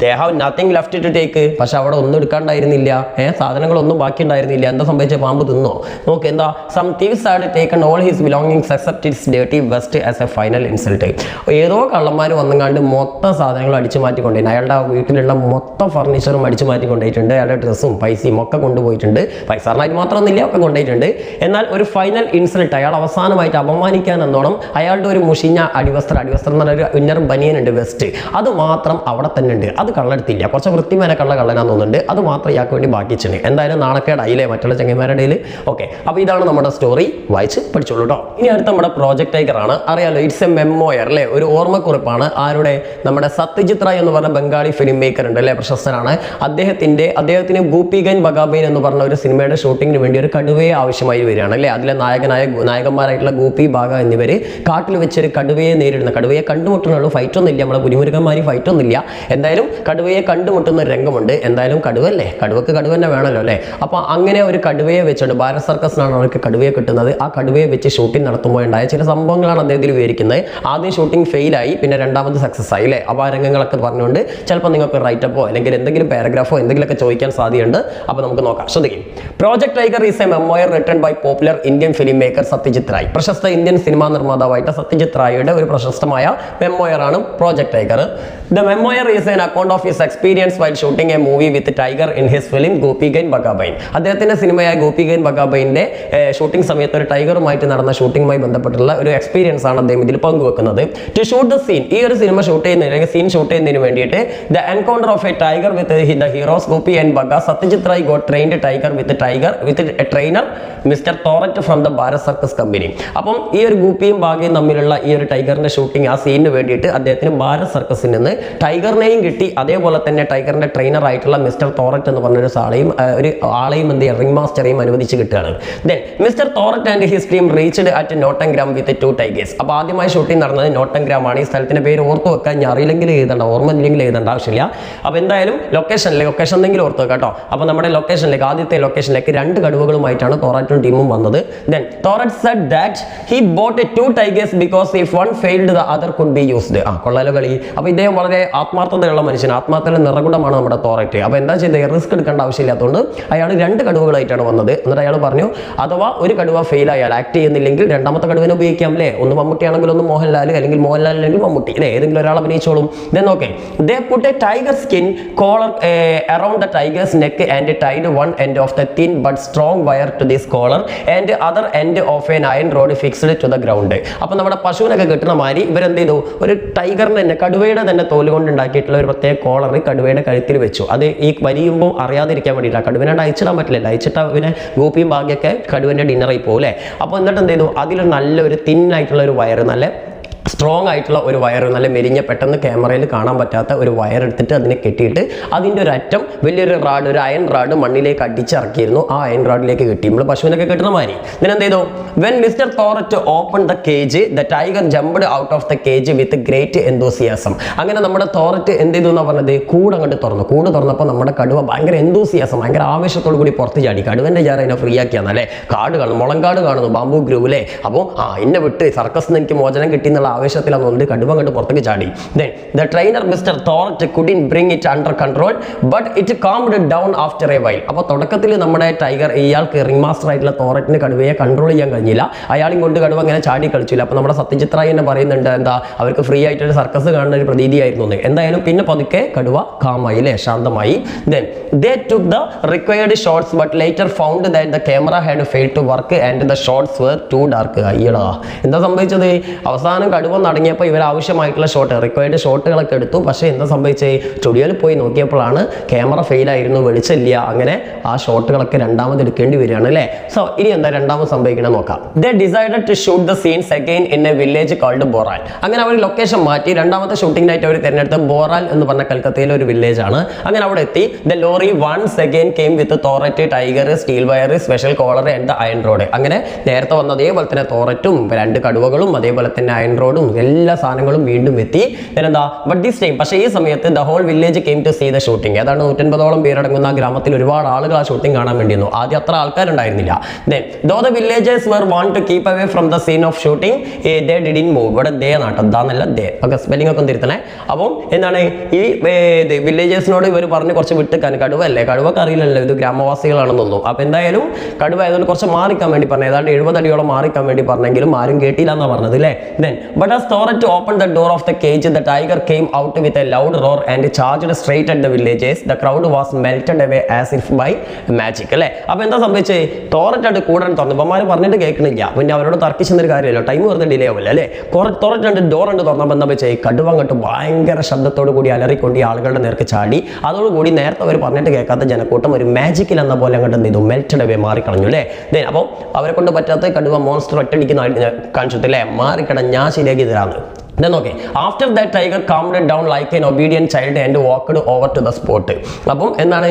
they have nothing left to take. പക്ഷെ അവിടെ ഒന്നും എടുക്കാണ്ടായിരുന്നില്ല. സാധനങ്ങളൊന്നും ബാക്കി ഉണ്ടായിരുന്നില്ല. എന്താ സംഭവിച്ച? പാമ്പ് തിന്നോ? നോക്ക് എന്താ, some thieves had taken all his belongings except his dirty vest as a final insult. ഏതോ കള്ളന്മാർ വന്നുകൊണ്ട് മൊത്തം സാധനങ്ങൾ അടിച്ചു മാറ്റിക്കൊണ്ടിരുന്നു. അയാളുടെ വീട്ടിലുള്ള മൊത്തം ഫർണിച്ചറും അടിച്ചു മാറ്റിക്കൊണ്ടിട്ടുണ്ട്. അയാളുടെ ഡ്രസ്സും പൈസയും ഒക്കെ കൊണ്ടുപോയിട്ടുണ്ട്. പൈസ പറഞ്ഞാൽ മാത്രമൊന്നുമില്ല, ഒക്കെ കൊണ്ടുപോയിട്ടുണ്ട്. എന്നാൽ ഒരു ഫൈനൽ ഇൻസൾട്ട്, അയാൾ അവസാനമായിട്ട് അപമാനിക്കാൻ എന്നോണം അയാളുടെ ഒരു മുഷിഞ്ഞ അടിവസ്ത്രം എന്ന് പറഞ്ഞ ഒരു ഇന്നർ ബനിയനുണ്ട്, വെസ്റ്റ്, അത് മാത്രം അവിടെ തന്നെ ഉണ്ട്. അത് കള്ളെടുത്തില്ല. കുറച്ച് വൃത്തിമേനെ കള്ളനാന്ന് തോന്നുന്നുണ്ട്. അത് മാത്രം ഇയാൾക്ക് വേണ്ടി ബാക്കിച്ചിന്. എന്തായാലും നാണക്കേടായില്ലേ മറ്റുള്ള ചങ്ങന്മാരുടെ ഇടയിൽ. ഓക്കെ, അപ്പോൾ ഇതാണ് നമ്മുടെ സ്റ്റോറി. വായിച്ച് പഠിച്ചോളൂ കേട്ടോ. ഇനി അടുത്ത നമ്മുടെ പ്രോജക്ട് ടൈഗറാണ്. അറിയാലോ, ഇറ്റ്സ് എ മെമ്മോയർ അല്ലേ, ഒരു ഓർമ്മക്കുറിപ്പാണ്. ആരുടെ? നമ്മുടെ സത്യജിത് റായ് എന്ന് പറഞ്ഞ ബംഗാളി ഫിലിം മേക്കർ ഉണ്ട് അല്ലേ, പ്രശസ്തനാണ്. അദ്ദേഹത്തിന് ഗോപിഗൻ ബഗാബൈൻ എന്ന് പറഞ്ഞ ഒരു സിനിമയുടെ ഷൂട്ടിങ്ങിന് വേണ്ടി ഒരു കടുവയെ ആവശ്യമായി വരികയാണ് അല്ലേ. അതിലെ നായകന്മാരായിട്ടുള്ള ഗോപി ബാഗ എന്നിവർ കാട്ടിൽ വെച്ചൊരു കടുവയെ നേരിടുന്ന, കടുവയെ കണ്ടുമുട്ടുന്നുള്ളൂ, ഫൈറ്റൊന്നും ഇല്ല, നമ്മളെ പുലിമുരുകന്മാർ ഫൈറ്റൊന്നും ഇല്ല. എന്തായാലും കടുവയെ കണ്ടുമുട്ടുന്ന ഒരു രംഗമുണ്ട്. എന്തായാലും കടുവല്ലേ, കടുവക്ക് കടുവ തന്നെ വേണമല്ലോ അല്ലേ. അപ്പോൾ അങ്ങനെ ഒരു കടുവയെ വെച്ചിട്ട് ഭാരത് സർക്കസിനാണ് അവർക്ക് കടുവയെ കിട്ടുന്നത്. ആ കടുവയെ വെച്ച് ഷൂട്ടിംഗ് നടത്തുമ്പോൾ ഉണ്ടായ ചില സംഭവങ്ങളാണ് അദ്ദേഹത്തിൽ വിവരിക്കുന്നത്. ആദ്യം ഷൂട്ടിംഗ് ഫെയിലായി, പിന്നെ രണ്ടാമത് സക്സസ് ആയി അല്ലേ. അപ്പോൾ ആ രംഗങ്ങളൊക്കെ പറഞ്ഞുകൊണ്ട് ചിലപ്പോൾ നിങ്ങൾക്ക് റൈറ്റപ്പോ അല്ലെങ്കിൽ എന്തെങ്കിലും പാരഗ്രാഫോ എന്തെങ്കിലുമൊക്കെ ചോദിക്കാൻ സാധ്യതയുണ്ട്. അപ്പോൾ നമുക്ക് നോക്കാം, ശ്രദ്ധിക്കും. Project Tiger is a memoir written by popular Indian film maker Satyajit Ray. പ്രശസ്ത ഇന്ത്യൻ സിനിമാ നിർമ്മാതാവായിട്ട് സത്യജിത് റായിയുടെ ഒരു പ്രശസ്തമായ മെമ്മോയർ ആണ് Project Tiger. The memoir is an account of his experience while shooting a movie with tiger in his film Goopy Gyne Bagha Byne. അദ്ദേഹത്തിന്റെ സിനിമയായ ഗോപികൈൻ ബഗാബൈന്റെ shooting സമയത്ത് ഒരു ടൈഗറുമായിട്ട് നടന്ന ഷൂട്ടിംഗുമായി ബന്ധപ്പെട്ടുള്ള ഒരു എക്സ്പീരിയൻസ് ആണ് അദ്ദേഹം ഇതിൽ പങ്കുവെക്കുന്നത്. ടു ഷൂട്ട് ദ സീൻ, ഈ ഒരു സിനിമ ഷൂട്ട് ചെയ്യുന്നതിന് അല്ലെങ്കിൽ സീൻ ഷൂട്ട് ചെയ്യുന്നതിന് വേണ്ടിയിട്ട് the encounter of a tiger with the heroes Goopy and Bagha, Satyajit Ray got trained tiger with a trainer mister Thorat from the Bharat circus company. അപ്പം ഈ ഒരു ഗോപിയും ബാഗയും തമ്മിലുള്ള ഈ ഒരു ടൈഗറിന്റെ ഷൂട്ടിംഗ് ആ സീനിന് വേണ്ടിയിട്ട് അദ്ദേഹത്തിന് ഭാരത് സർക്കസിൽ നിന്ന് ടൈഗറിനെയും കിട്ടി, അതേപോലെ തന്നെ ടൈഗറിന്റെ ട്രെയിനർ ആയിട്ടുള്ള മിസ്റ്റർ തോററ്റ് എന്ന് പറഞ്ഞൊരു ആളെയും എന്ത് റിംഗ് മാസ്റ്ററെയും അനുവദിച്ച് കിട്ടുകയാണ്. Then mister Thorat and his team reached at Notungram with 2 tigers. അപ്പോൾ ആദ്യമായി ഷൂട്ടിംഗ് നടന്നത് നോട്ടംഗ്രാം ആണ്. ഈ സ്ഥലത്തിന്റെ പേര് ഓർത്തു വെക്കാൻ, ഞാൻ അറിയില്ലെങ്കിൽ എഴുതണ്ട, ഓർമ്മ ഇല്ലെങ്കിൽ എഴുതേണ്ട ആവശ്യമില്ല. അപ്പോൾ എന്തായാലും ലൊക്കേഷൻ എന്തെങ്കിലും ഓർത്ത് വെക്കാം കേട്ടോ. അപ്പോൾ നമ്മുടെ ലൊക്കേഷനിലേക്ക്, ആദ്യത്തെ ലൊക്കേഷനിലേക്ക് 2 കടുവകളുമായിട്ടാണ് തോററ്റും ടീമും വന്നത്. Then Thorat said that he bought 2 tigers because if one failed the other could be used. കൊള്ളാലോ കളി. അപ്പോൾ ഇദ്ദേഹം വളരെ ആത്മാർത്ഥതയുള്ള മനുഷ്യൻ, ആത്മാർത്ഥതയുടെ നിറകുടമാണ് നമ്മുടെ തോററ്റ്. അപ്പോൾ എന്താ ചെയ്തത്, റിസ്ക് എടുക്കേണ്ട ആവശ്യമില്ലാത്തതുകൊണ്ട് അയാൾ 2 കടുവകളായിട്ടാണ് വന്നത്. എന്നിട്ട് അയാൾ പറഞ്ഞു, അഥവാ ഒരു കടുവ ഫെയിൽ ആയാൽ, ആക്ട് ചെയ്യുന്നില്ലെങ്കിൽ രണ്ടാമത്തെ കടുവനെ ഉപയോഗിക്കാം അല്ലേ. ഒന്ന് മമ്മൂട്ടിയാണെങ്കിൽ ഒന്ന് മോഹൻലാൽ, അല്ലെങ്കിൽ മോഹൻലാൽ അല്ലെങ്കിൽ മമ്മൂട്ടി അല്ലേ, ഏതെങ്കിലും ഒരാൾ അഭിനയിച്ചോളും. Then okay, they put a tiger skin collar around the tiger's neck and tied one end of the thin but strong wire to this collar and other end of an iron rod fixed to the ground. അപ്പോൾ നമ്മുടെ പശുവിനൊക്കെ കെട്ടുന്ന മാതിരി ഇവരെന്ത് ചെയ്തു, ഒരു ടൈഗറിന്റെ തന്നെ, കടുവയുടെ തന്നെ തോല് കൊണ്ട് ഉണ്ടാക്കിയിട്ടുള്ള ഒരു പ്രത്യേക കോളർ കടുവയുടെ കഴുത്തിൽ വെച്ചു. അത് ഈ വലിയുമ്പോൾ അറിയാതിരിക്കാൻ വേണ്ടിയിട്ടാണ്. കടുവനായിട്ട് അയച്ചിടാൻ പറ്റില്ല, അയച്ചിട്ട് പിന്നെ ഗോപിയും ഭാഗ്യൊക്കെ കടുവന്റെ ഡിന്നറായി പോകും അല്ലേ. അപ്പോൾ എന്നിട്ട് എന്ത് ചെയ്തു, അതിൽ നല്ലൊരു തിന്നായിട്ടുള്ള ഒരു വയർ, നല്ല സ്ട്രോങ് ആയിട്ടുള്ള ഒരു വയർ, നല്ല മെലിഞ്ഞ, പെട്ടെന്ന് ക്യാമറയിൽ കാണാൻ പറ്റാത്ത ഒരു വയർ എടുത്തിട്ട് അതിനെ കെട്ടിയിട്ട് അതിൻ്റെ ഒരു അറ്റം വലിയൊരു റാഡ്, ഒരു അയൺ റാഡ് മണ്ണിലേക്ക് അടിച്ചിറക്കിയിരുന്നു. ആ അയൺ റാഡിലേക്ക് കെട്ടി, നമ്മൾ പശുവിനൊക്കെ കെട്ടുന്ന മാതിരി. ഇതിനെന്ത് ചെയ്തു, when mister Thorat open the cage the tiger jumped out of the cage with great enthusiasm. അങ്ങനെ നമ്മുടെ തോററ്റ് എന്ത് ചെയ്തു എന്നാ പറഞ്ഞത്, കൂട് അങ്ങോട്ട് തുറന്നു. കൂട് തുറന്നപ്പോൾ നമ്മുടെ കടുവ ഭയങ്കര എന്തൂസിയാസം, ഭയങ്കര ആവേശത്തോടു കൂടി പുറത്ത് ചാടി. കടുവൻ്റെ ജാറ അതിനെ ഫ്രീ ആക്കിയാന്നല്ലേ. കാട് കാണുന്നു, മുളങ്കാട് കാണുന്നു, ബാംബു ഗ്രൂവ് അല്ലേ. അപ്പോൾ എന്നെ വിട്ട് സർക്കസിൽ നിന്ന് എനിക്ക് മോചനം കിട്ടി എന്നുള്ള ആവേശത്തിലാണെന്നുണ്ട് കടുവ കണ്ട് പുറത്തേക്ക് ചാടി. Then the trainer Mr. Thornton couldn't bring it under control, but it calmed down after a while. അപ്പോൾ തുടക്കത്തിൽ നമ്മുടെ ടൈഗർ, ഇയാൾക്ക് റിംഗ് മാസ്റ്റർ ആയിട്ടുള്ള തോററ്റിന് കടുവയെ കൺട്രോൾ ചെയ്യാൻ കഴിഞ്ഞില്ല. അയാളും കൊണ്ട് കടുവ അങ്ങനെ ചാടി കളിച്ചില്ല. അപ്പോൾ നമ്മുടെ സത്യജിത് റായ് തന്നെ പറയുന്നുണ്ട്, എന്താ അവർക്ക് ഫ്രീ ആയിട്ടൊരു സർക്കസ് കാണുന്ന ഒരു പ്രതീതിയായിരുന്നു എന്ന്. എന്തായാലും പിന്നെ പതുക്കെ കടുവ കാമായി അല്ലേ, ശാന്തമായി. Then they took the required shots but later found that the camera had failed to work and the shots were too dark. അയ്യടാ, എന്താ സംഭവിച്ചത്, അവസാനം കടുവ നടങ്ങിയപ്പോൾ ഇവർ ആവശ്യമായിട്ടുള്ള റിക്വയർഡ് ഷോട്ടുകളൊക്കെ എടുത്തു. പക്ഷേ എന്താ സംഭവിച്ചത്, സ്റ്റുഡിയോയിൽ പോയി നോക്കിയപ്പോഴാണ് ക്യാമറ ഫെയിലായിരുന്നു, വെളിച്ചമില്ല. അങ്ങനെ ആ ഷോട്ടുകളൊക്കെ രണ്ടാമത് എടുക്കേണ്ടി വരികയാണ് അല്ലേ. സോ ഇനി എന്താ രണ്ടാമത് സംഭവിക്കണം നോക്കാം. They decided to shoot the scenes again in a village called Boral. അങ്ങനെ അവർ ലൊക്കേഷൻ മാറ്റി രണ്ടാമത്തെ ഷൂട്ടിംഗിനായിട്ട് അവർ തിരഞ്ഞെടുത്ത ബോറാൽ എന്ന് പറഞ്ഞ കൽക്കത്തയിലെ ഒരു വില്ലേജ് ആണ്. അങ്ങനെ അവിടെ എത്തി. The lorry once again came with Thorat, tiger, steel wire, special collar and iron rod. അങ്ങനെ നേരത്തെ വന്ന അതേപോലെ തന്നെ തോററ്റും 2 കടുവകളും അതേപോലെ തന്നെ അയൺ റോഡും എല്ലാ സാധനങ്ങളും വീണ്ടും എത്തി. എന്താ ബട്ട് ദിസ് ടൈം, പക്ഷേ ഈ സമയത്ത് the whole village came to see the shooting. ഏതാണ്ട് 150ഓളം പേരടങ്ങുന്ന ഗ്രാമത്തിൽ ഒരുപാട് ആളുകൾ ആ ഷൂട്ടിംഗ് കാണാൻ വേണ്ടിയിരുന്നു. ആദ്യം അത്ര ആൾക്കാരുണ്ടായിരുന്നില്ല. Though the villagers were want to keep away from the scene of shooting, they didn't move. ഇവിടെ ദേ നാട്ടം, ദാന്നല്ല ദേ, ഒക്കെ സ്പെല്ലിംഗ് ഒക്കെ തിരുത്തണേ. അപ്പം എന്താണ് ഈ വില്ലേജേഴ്സിനോട് ഇവർ പറഞ്ഞ് കുറച്ച് വിട്ടുക്കാൻ, കടുവ അല്ലേ, കടുവക്ക് അറിയില്ലല്ലോ ഇത് ഗ്രാമവാസികളാണെന്നൊന്നും. അപ്പോൾ എന്തായാലും കടുവ ആയതുകൊണ്ട് കുറച്ച് മാറിക്കാൻ വേണ്ടി പറഞ്ഞു. ഏതാണ്ട് 70 അടിയോളം മാറിക്കാൻ വേണ്ടി പറഞ്ഞെങ്കിലും ആരും കേട്ടില്ല എന്നാണ് പറഞ്ഞത് അല്ലേ. But as Thorat opened the door of the cage, the tiger came out with a loud roar and charged straight at the villagers. The crowd was melted away as if by magic അല്ലേ. അപ്പോൾ എന്താ സംഭവിച്ചത്, തോററ്റ് കൂടാൻ തുറന്നു. ഇവന്മാർ പറഞ്ഞിട്ട് കേൾക്കണില്ല, പിന്നെ അവരോട് തർക്കിച്ചൊരു കാര്യമല്ലോ, ടൈം വെറുതെ ഡിലേ ആവില്ല അല്ലേ. തോററ്റ് ഡോർ തുറന്നപ്പോൾ എന്താ വെച്ചാൽ കടുവ അങ്ങോട്ട് ഭയങ്കര ശബ്ദത്തോടു കൂടി അലറിക്കൊണ്ട് ആളുകളുടെ നേർക്ക് ചാടി. അതോടുകൂടി നേരത്തെ അവർ പറഞ്ഞിട്ട് കേൾക്കാത്ത ജനക്കൂട്ടം ഒരു മാജിക്കിൽ എന്ന പോലെ അങ്ങോട്ട് എന്ത് ചെയ്തു, മെൽറ്റഡ് അവേ മാറിക്കളഞ്ഞു അല്ലേ. അപ്പോൾ അവരെ കൊണ്ട് പറ്റാത്ത കടുവ മോൺസ്റ്റർ ഒറ്റടിക്കുന്ന കാണിച്ചിട്ടില്ലേ, മാറിക്കട ഞാൻ ശരിയാക്കി തരാമെന്ന്. Then okay, after that tiger calmed down like an obedient child and walked over to the spot. അപ്പം എന്താണ്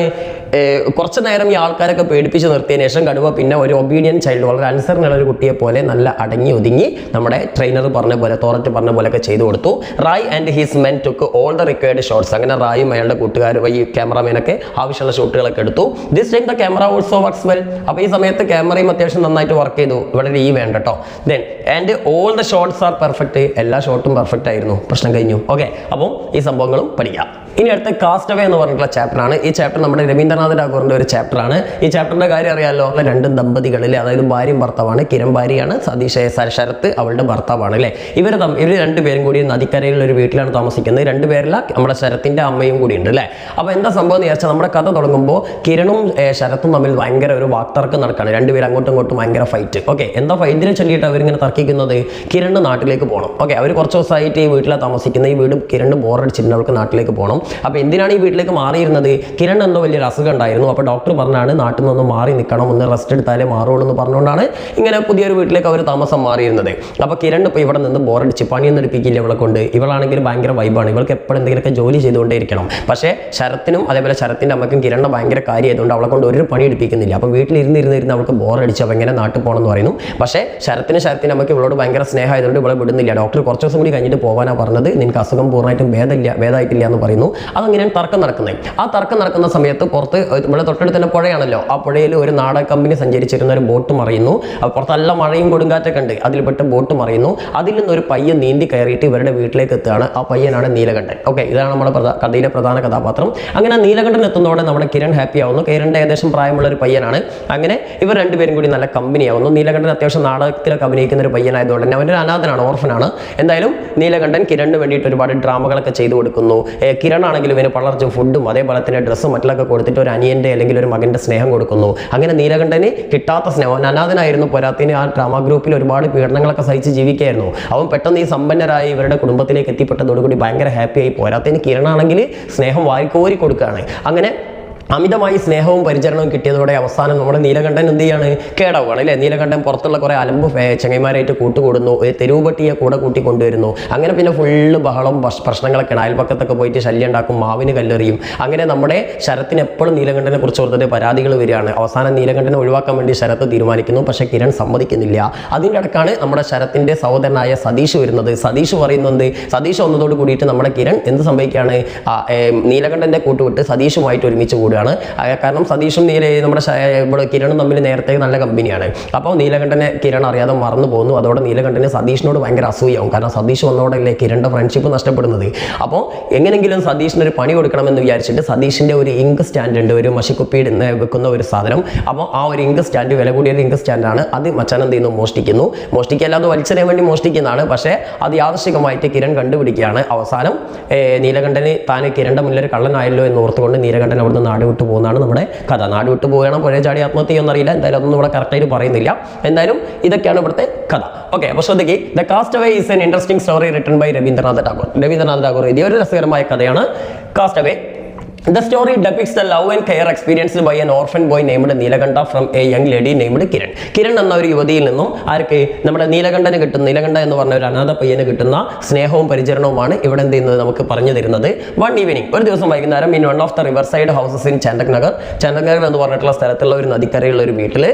കുറച്ച് നേരം ഈ ആൾക്കാരൊക്കെ പേടിപ്പിച്ച് നിർത്തിയതിനു ശേഷം കടുവ പിന്നെ ഒരു ഒബീഡിയൻ ചൈൽഡ് വളരെ അനുസരണയുള്ള ഒരു കുട്ടിയെ പോലെ നല്ല അടങ്ങി ഒതുങ്ങി നമ്മുടെ ട്രെയിനർ പറഞ്ഞ പോലെ തോററ്റ് പറഞ്ഞ പോലെയൊക്കെ ചെയ്തു കൊടുത്തു. Ray and his men took all the required shots. അങ്ങനെ റായും അയാളുടെ കൂട്ടുകാരും ഈ ക്യാമറാമാനൊക്കെ ആവശ്യമുള്ള ഷോട്ടുകളൊക്കെ എടുത്തു. This time the camera also works well. അപ്പോൾ ഈ സമയത്ത് ക്യാമറയും അത്യാവശ്യം നന്നായിട്ട് വർക്ക് ചെയ്തു. ഇവിടെ ഈ വേണ്ട കേട്ടോ. Then and all the shots are perfect. എല്ലാ ഷോട്ടും പെർഫെക്റ്റ് ആയിരുന്നു. പ്രശ്നം കഴിഞ്ഞു. ഓക്കെ, അപ്പോൾ ഈ സംഭവങ്ങളും പഠിക്കാം. ഇനി അടുത്ത കാസ്റ്റവേ എന്ന് പറഞ്ഞിട്ടുള്ള ചാപ്റ്റർ ആണ്. ഈ ചാപ്റ്റർ നമ്മുടെ രവീന്ദ്രനാഥ് ടാഗോറിന്റെ ഒരു ചാപ്റ്റർ ആണ്. ഈ ചാപ്റ്ററിന്റെ കാര്യം അറിയാമല്ലോ, രണ്ടും ദമ്പതികളിൽ, അതായത് ഭാര്യയും ഭർത്താവാണ്. കിരൺ ഭാര്യയാണ്, സതീഷ് ശരത്ത് അവളുടെ ഭർത്താവാണ് അല്ലേ. ഇവർ രണ്ടുപേരും കൂടി നദിക്കരയിലുള്ള ഒരു വീട്ടിലാണ് താമസിക്കുന്നത്. രണ്ടുപേരല്ല, നമ്മുടെ ശരത്തിന്റെ അമ്മയും കൂടി ഉണ്ട് അല്ലേ. അപ്പോൾ എന്താ സംഭവം എന്ന് വിചാരിച്ചാൽ നമ്മുടെ കഥ തുടങ്ങുമ്പോൾ കിരണും ശരത്തും തമ്മിൽ ഭയങ്കര ഒരു വാക്തർക്കം നടക്കുകയാണ്. രണ്ടുപേരും അങ്ങോട്ടും ഇങ്ങോട്ടും ഭയങ്കര ഫൈറ്റ്. ഓക്കെ, എന്താ ഫൈറ്റിനെ ചൊല്ലിയിട്ട് അവരിങ്ങനെ തർക്കിക്കുന്നത്? കിരണ് നാട്ടിലേക്ക് പോകണം. ഓക്കെ, അവർ കുറച്ച് ദിവസമായിട്ട് ഈ വീട്ടിലാണ് താമസിക്കുന്നത്. ഈ വീട് കിരണ് ബോറടിച്ചിട്ടുണ്ട്, അവർക്ക് നാട്ടിലേക്ക് പോകണം. അപ്പോൾ എന്തിനാണ് ഈ വീട്ടിലേക്ക് മാറിയിരുന്നത്? കിരൺ എന്തോ വലിയൊരു അസുഖം ഉണ്ടായിരുന്നു. അപ്പോൾ ഡോക്ടർ പറഞ്ഞാണ് നാട്ടിൽ നിന്നൊന്ന് മാറി നിൽക്കണം, ഒന്ന് റെസ്റ്റ് എടുത്താലേ മാറുള്ളൂ എന്ന് പറഞ്ഞുകൊണ്ടാണ് ഇങ്ങനെ പുതിയൊരു വീട്ടിലേക്ക് അവർ താമസം മാറിയിരുന്നത്. അപ്പോൾ കിരൺ ഇപ്പോൾ ഇവിടെ നിന്ന് ബോറടിച്ച് പണിയൊന്നും എടുപ്പിക്കില്ല ഇവളെ കൊണ്ട്. ഇവളാണെങ്കിൽ ഭയങ്കര വൈബാണ്, ഇവൾക്ക് എപ്പോഴും എന്തെങ്കിലുമൊക്കെ ജോലി ചെയ്തുകൊണ്ടേ ഇരിക്കണം. പക്ഷേ ശരത്തിനും അതേപോലെ ശരത്തിൻ്റെ അമ്മയ്ക്കും കിരണിന് ഭയങ്കര കാര്യമായതുകൊണ്ട് അവളെ കൊണ്ട് ഒരു പണി എടുപ്പിക്കുന്നില്ല. അപ്പം വീട്ടിലിരുന്ന് അവൾക്ക് ബോറടിച്ച് അപ്പോൾ എങ്ങനെ നാട്ടിൽ പോകണം എന്ന് പറയുന്നു. പക്ഷേ ശരത്തിൻ്റെ അമ്മയ്ക്ക് ഇവളോട് ഭയങ്കര സ്നേഹമായതുകൊണ്ട് ഇവളെ വിടുന്നില്ല. ഡോക്ടർ കുറച്ച് ദിവസം കൂടി കഴിഞ്ഞിട്ട് പോകാനാണ് പറഞ്ഞത്. നിനക്ക് അസുഖം പൂർണ്ണമായിട്ടും ഭേദമായിട്ടില്ല എന്ന് പറയുന്നു. അതങ്ങനെയാണ് തർക്കം നടക്കുന്നത്. ആ തർക്കം നടക്കുന്ന സമയത്ത് പുറത്ത് ഇവിടെ തൊട്ടടുത്ത് തന്നെ പുഴയാണല്ലോ. ആ പുഴയിൽ ഒരു നാടക കമ്പനി സഞ്ചരിച്ചിരുന്ന ഒരു ബോട്ട് മറിയുന്നു. പുറത്ത് നല്ല മഴയും കൊടുങ്കാറ്റൊക്കെ ഉണ്ട്. അതിൽപ്പെട്ട് ബോട്ട് മറിയുന്നു. അതിൽ നിന്നൊരു പയ്യൻ നീന്തി കയറിയിട്ട് ഇവരുടെ വീട്ടിലേക്ക് എത്തുകയാണ്. ആ പയ്യനാണ് നീലകണ്ഠൻ. ഓക്കെ, ഇതാണ് നമ്മുടെ കഥയിലെ പ്രധാന കഥാപാത്രം. അങ്ങനെ നീലകണ്ഠൻ എത്തുന്നതോടെ നമ്മുടെ കിരൺ ഹാപ്പി ആവുന്നു. കിരണിന്റെ ഏകദേശം പ്രായമുള്ള ഒരു പയ്യനാണ്. അങ്ങനെ ഇവർ രണ്ടുപേരും കൂടി നല്ല കമ്പനിയാവുന്നു. നീലകണ്ഠൻ അത്യാവശ്യം നാടകത്തിലൊക്കെ അഭിനയിക്കുന്ന ഒരു പയ്യനായതുകൊണ്ട് തന്നെ അവൻ്റെ ഒരു അനാഥനാണ്, ഓർഫനാണ്. എന്തായാലും നീലകണ്ഠൻ കിരണിന് വേണ്ടിയിട്ട് ഒരുപാട് ഡ്രാമകളൊക്കെ ചെയ്തു കൊടുക്കുന്നു. കിരൺ ആണെങ്കിലും ഇവന് പലർച്ചും ഫുഡും അതേപോലെ തന്നെ ഡ്രസ്സും മറ്റുള്ളതൊക്കെ കൊടുത്തിട്ട് ഒരു അനിയൻ്റെ അല്ലെങ്കിൽ ഒരു മകൻ്റെ സ്നേഹം കൊടുക്കുന്നു. അങ്ങനെ നീലകണ്ഠന് കിട്ടാത്ത സ്നേഹം, അവൻ അനാഥനായിരുന്നു. പോരാത്തിന് ആ ഡ്രാമ ഗ്രൂപ്പിൽ ഒരുപാട് പീഡനങ്ങളൊക്കെ സഹിച്ച് ജീവിക്കുകയായിരുന്നു. അവൻ പെട്ടെന്ന് ഈ സമ്പന്നരായി ഇവരുടെ കുടുംബത്തിലേക്ക് എത്തിപ്പെട്ടതോടുകൂടി ഭയങ്കര ഹാപ്പിയായി. പോരാത്തിന് കിരണാണെങ്കിൽ സ്നേഹം വാരിക്കോരി കൊടുക്കുകയാണ്. അങ്ങനെ അമിതമായി സ്നേഹവും പരിചരണവും കിട്ടിയതോടെ അവസാനം നമ്മുടെ നീലകണ്ഠൻ എന്ത് ചെയ്യാണ്? കേടാവുകയാണ് അല്ലേ. നീലകണ്ഠൻ പുറത്തുള്ള കുറേ അലമ്പ് ചങ്ങന്മാരായിട്ട് കൂട്ടുകൂടുന്നു. തെരുവുപട്ടിയെ കൂടെ കൂട്ടിക്കൊണ്ടുവരുന്നു. അങ്ങനെ പിന്നെ ഫുള്ള് ബഹളം പ്രശ്നങ്ങളൊക്കെയാണ്. അയൽപക്കത്തൊക്കെ പോയിട്ട് ശല്യം ഉണ്ടാക്കും, മാവിന് കല്ലെറിയും. അങ്ങനെ നമ്മുടെ ശരത്തിന് എപ്പോഴും നീലകണ്ഠനെ കുറിച്ച് ഓർത്തിട്ട് പരാതികൾ വരികയാണ്. അവസാനം നീലകണ്ഠനെ ഒഴിവാക്കാൻ വേണ്ടി ശരത്ത് തീരുമാനിക്കുന്നു. പക്ഷേ കിരൺ സമ്മതിക്കുന്നില്ല. അതിൻ്റെ ഇടക്കാണ് നമ്മുടെ ശരത്തിൻ്റെ സഹോദരനായ സതീഷ് വരുന്നത്. സതീഷ് പറയുന്നത്, സതീഷ് വന്നതോട് കൂടിയിട്ട് നമ്മുടെ കിരൺ എന്ത് സംഭവിക്കുകയാണ്? നീലകണ്ഠൻ്റെ കൂട്ടുവിട്ട് സതീഷുമായിട്ട് ഒരുമിച്ച് കൂടുക. കാരണം സതീഷും നമ്മുടെ കിരണും തമ്മിൽ നേരത്തെ നല്ല കമ്പനിയാണ്. അപ്പോൾ നീലകണ്ഠനെ കിരൺ അറിയാതെ മറന്നു പോകുന്നു. അതോടെ നീലകണ്ഠന് സതീഷിനോട് ഭയങ്കര അസൂയാവും. കാരണം സതീഷ് വന്നതോടല്ലേ കിരണിന്റെ ഫ്രണ്ട്ഷിപ്പ് നഷ്ടപ്പെടുന്നത്. അപ്പോൾ എങ്ങനെങ്കിലും സതീഷിനൊരു പണി കൊടുക്കണമെന്ന് വിചാരിച്ചിട്ട് സതീഷിന്റെ ഒരു ഇങ്ക് സ്റ്റാൻഡ് ഉണ്ട്, ഒരു മഷിക്കുപ്പി വെക്കുന്ന ഒരു സാധനം. അപ്പോൾ ആ ഒരു ഇങ്ക് സ്റ്റാൻഡ് വില കൂടിയ ഒരു ഇങ്ക് സ്റ്റാൻഡാണ്. അത് മച്ചാൻ എന്ത് ചെയ്യുന്നു? മോഷ്ടിക്കുന്നു. മോഷ്ടിക്കല്ലാതെ വലിച്ചെറിയാൻ വേണ്ടി മോഷ്ടിക്കുന്നതാണ്. പക്ഷേ അത് യാദൃശ്ചികമായിട്ട് കിരൺ കണ്ടുപിടിക്കുകയാണ്. അവസാനം നീലകണ്ഠന് താൻ കിരണിന്റെ മുന്നിൽ ഒരു കള്ളനായല്ലോ എന്ന് ഓർത്തുകൊണ്ട് നീലകണ്ഠൻ അവിടുന്ന് നാട് വിട്ടു പോകുന്നതാണ് നമ്മുടെ കഥ. നാട് വിട്ടു പോകണം, പുഴ ചാടി ആത്മഹത്യ ചെയ്യുമെന്നറിയില്ല. എന്തായാലും അതൊന്നും ഇവിടെ കറക്റ്റായിട്ട് പറയുന്നില്ല. എന്തായാലും ഇതൊക്കെയാണ് ഇവിടുത്തെ കഥ. ഓക്കെ, അപ്പോൾ ശ്രദ്ധിക്കുക. The castaway is an interesting story written by Rabindranath Tagore. Rabindranath Tagore എഴുതിയ ഒരു രസകരമായ കഥയാണ് castaway. The story depicts the love and care experienced by an orphan boy named Neelakantha from a young lady named Kiran. Kiran എന്ന ഒരു യുവതിയിൽ നിന്നും ആർക്ക്? നമ്മുടെ നീലകണ്ഠന് കിട്ടുന്ന, നീലകണ്ഠ എന്ന് പറഞ്ഞ ഒരു അനാഥ പയ്യന് കിട്ടുന്ന സ്നേഹവും പരിചരണവുമാണ് ഇവിടെ എന്ത് ചെയ്യുന്നത്? നമുക്ക് പറഞ്ഞു തരുന്നത്. വൺ ഈവനിങ്, ഒരു ദിവസം വൈകുന്നേരം, in one of the river side houses in Chandak Nagar എന്ന് പറഞ്ഞിട്ടുള്ള സ്ഥലത്തുള്ള ഒരു നദിക്കരയുള്ള ഒരു വീട്ടിൽ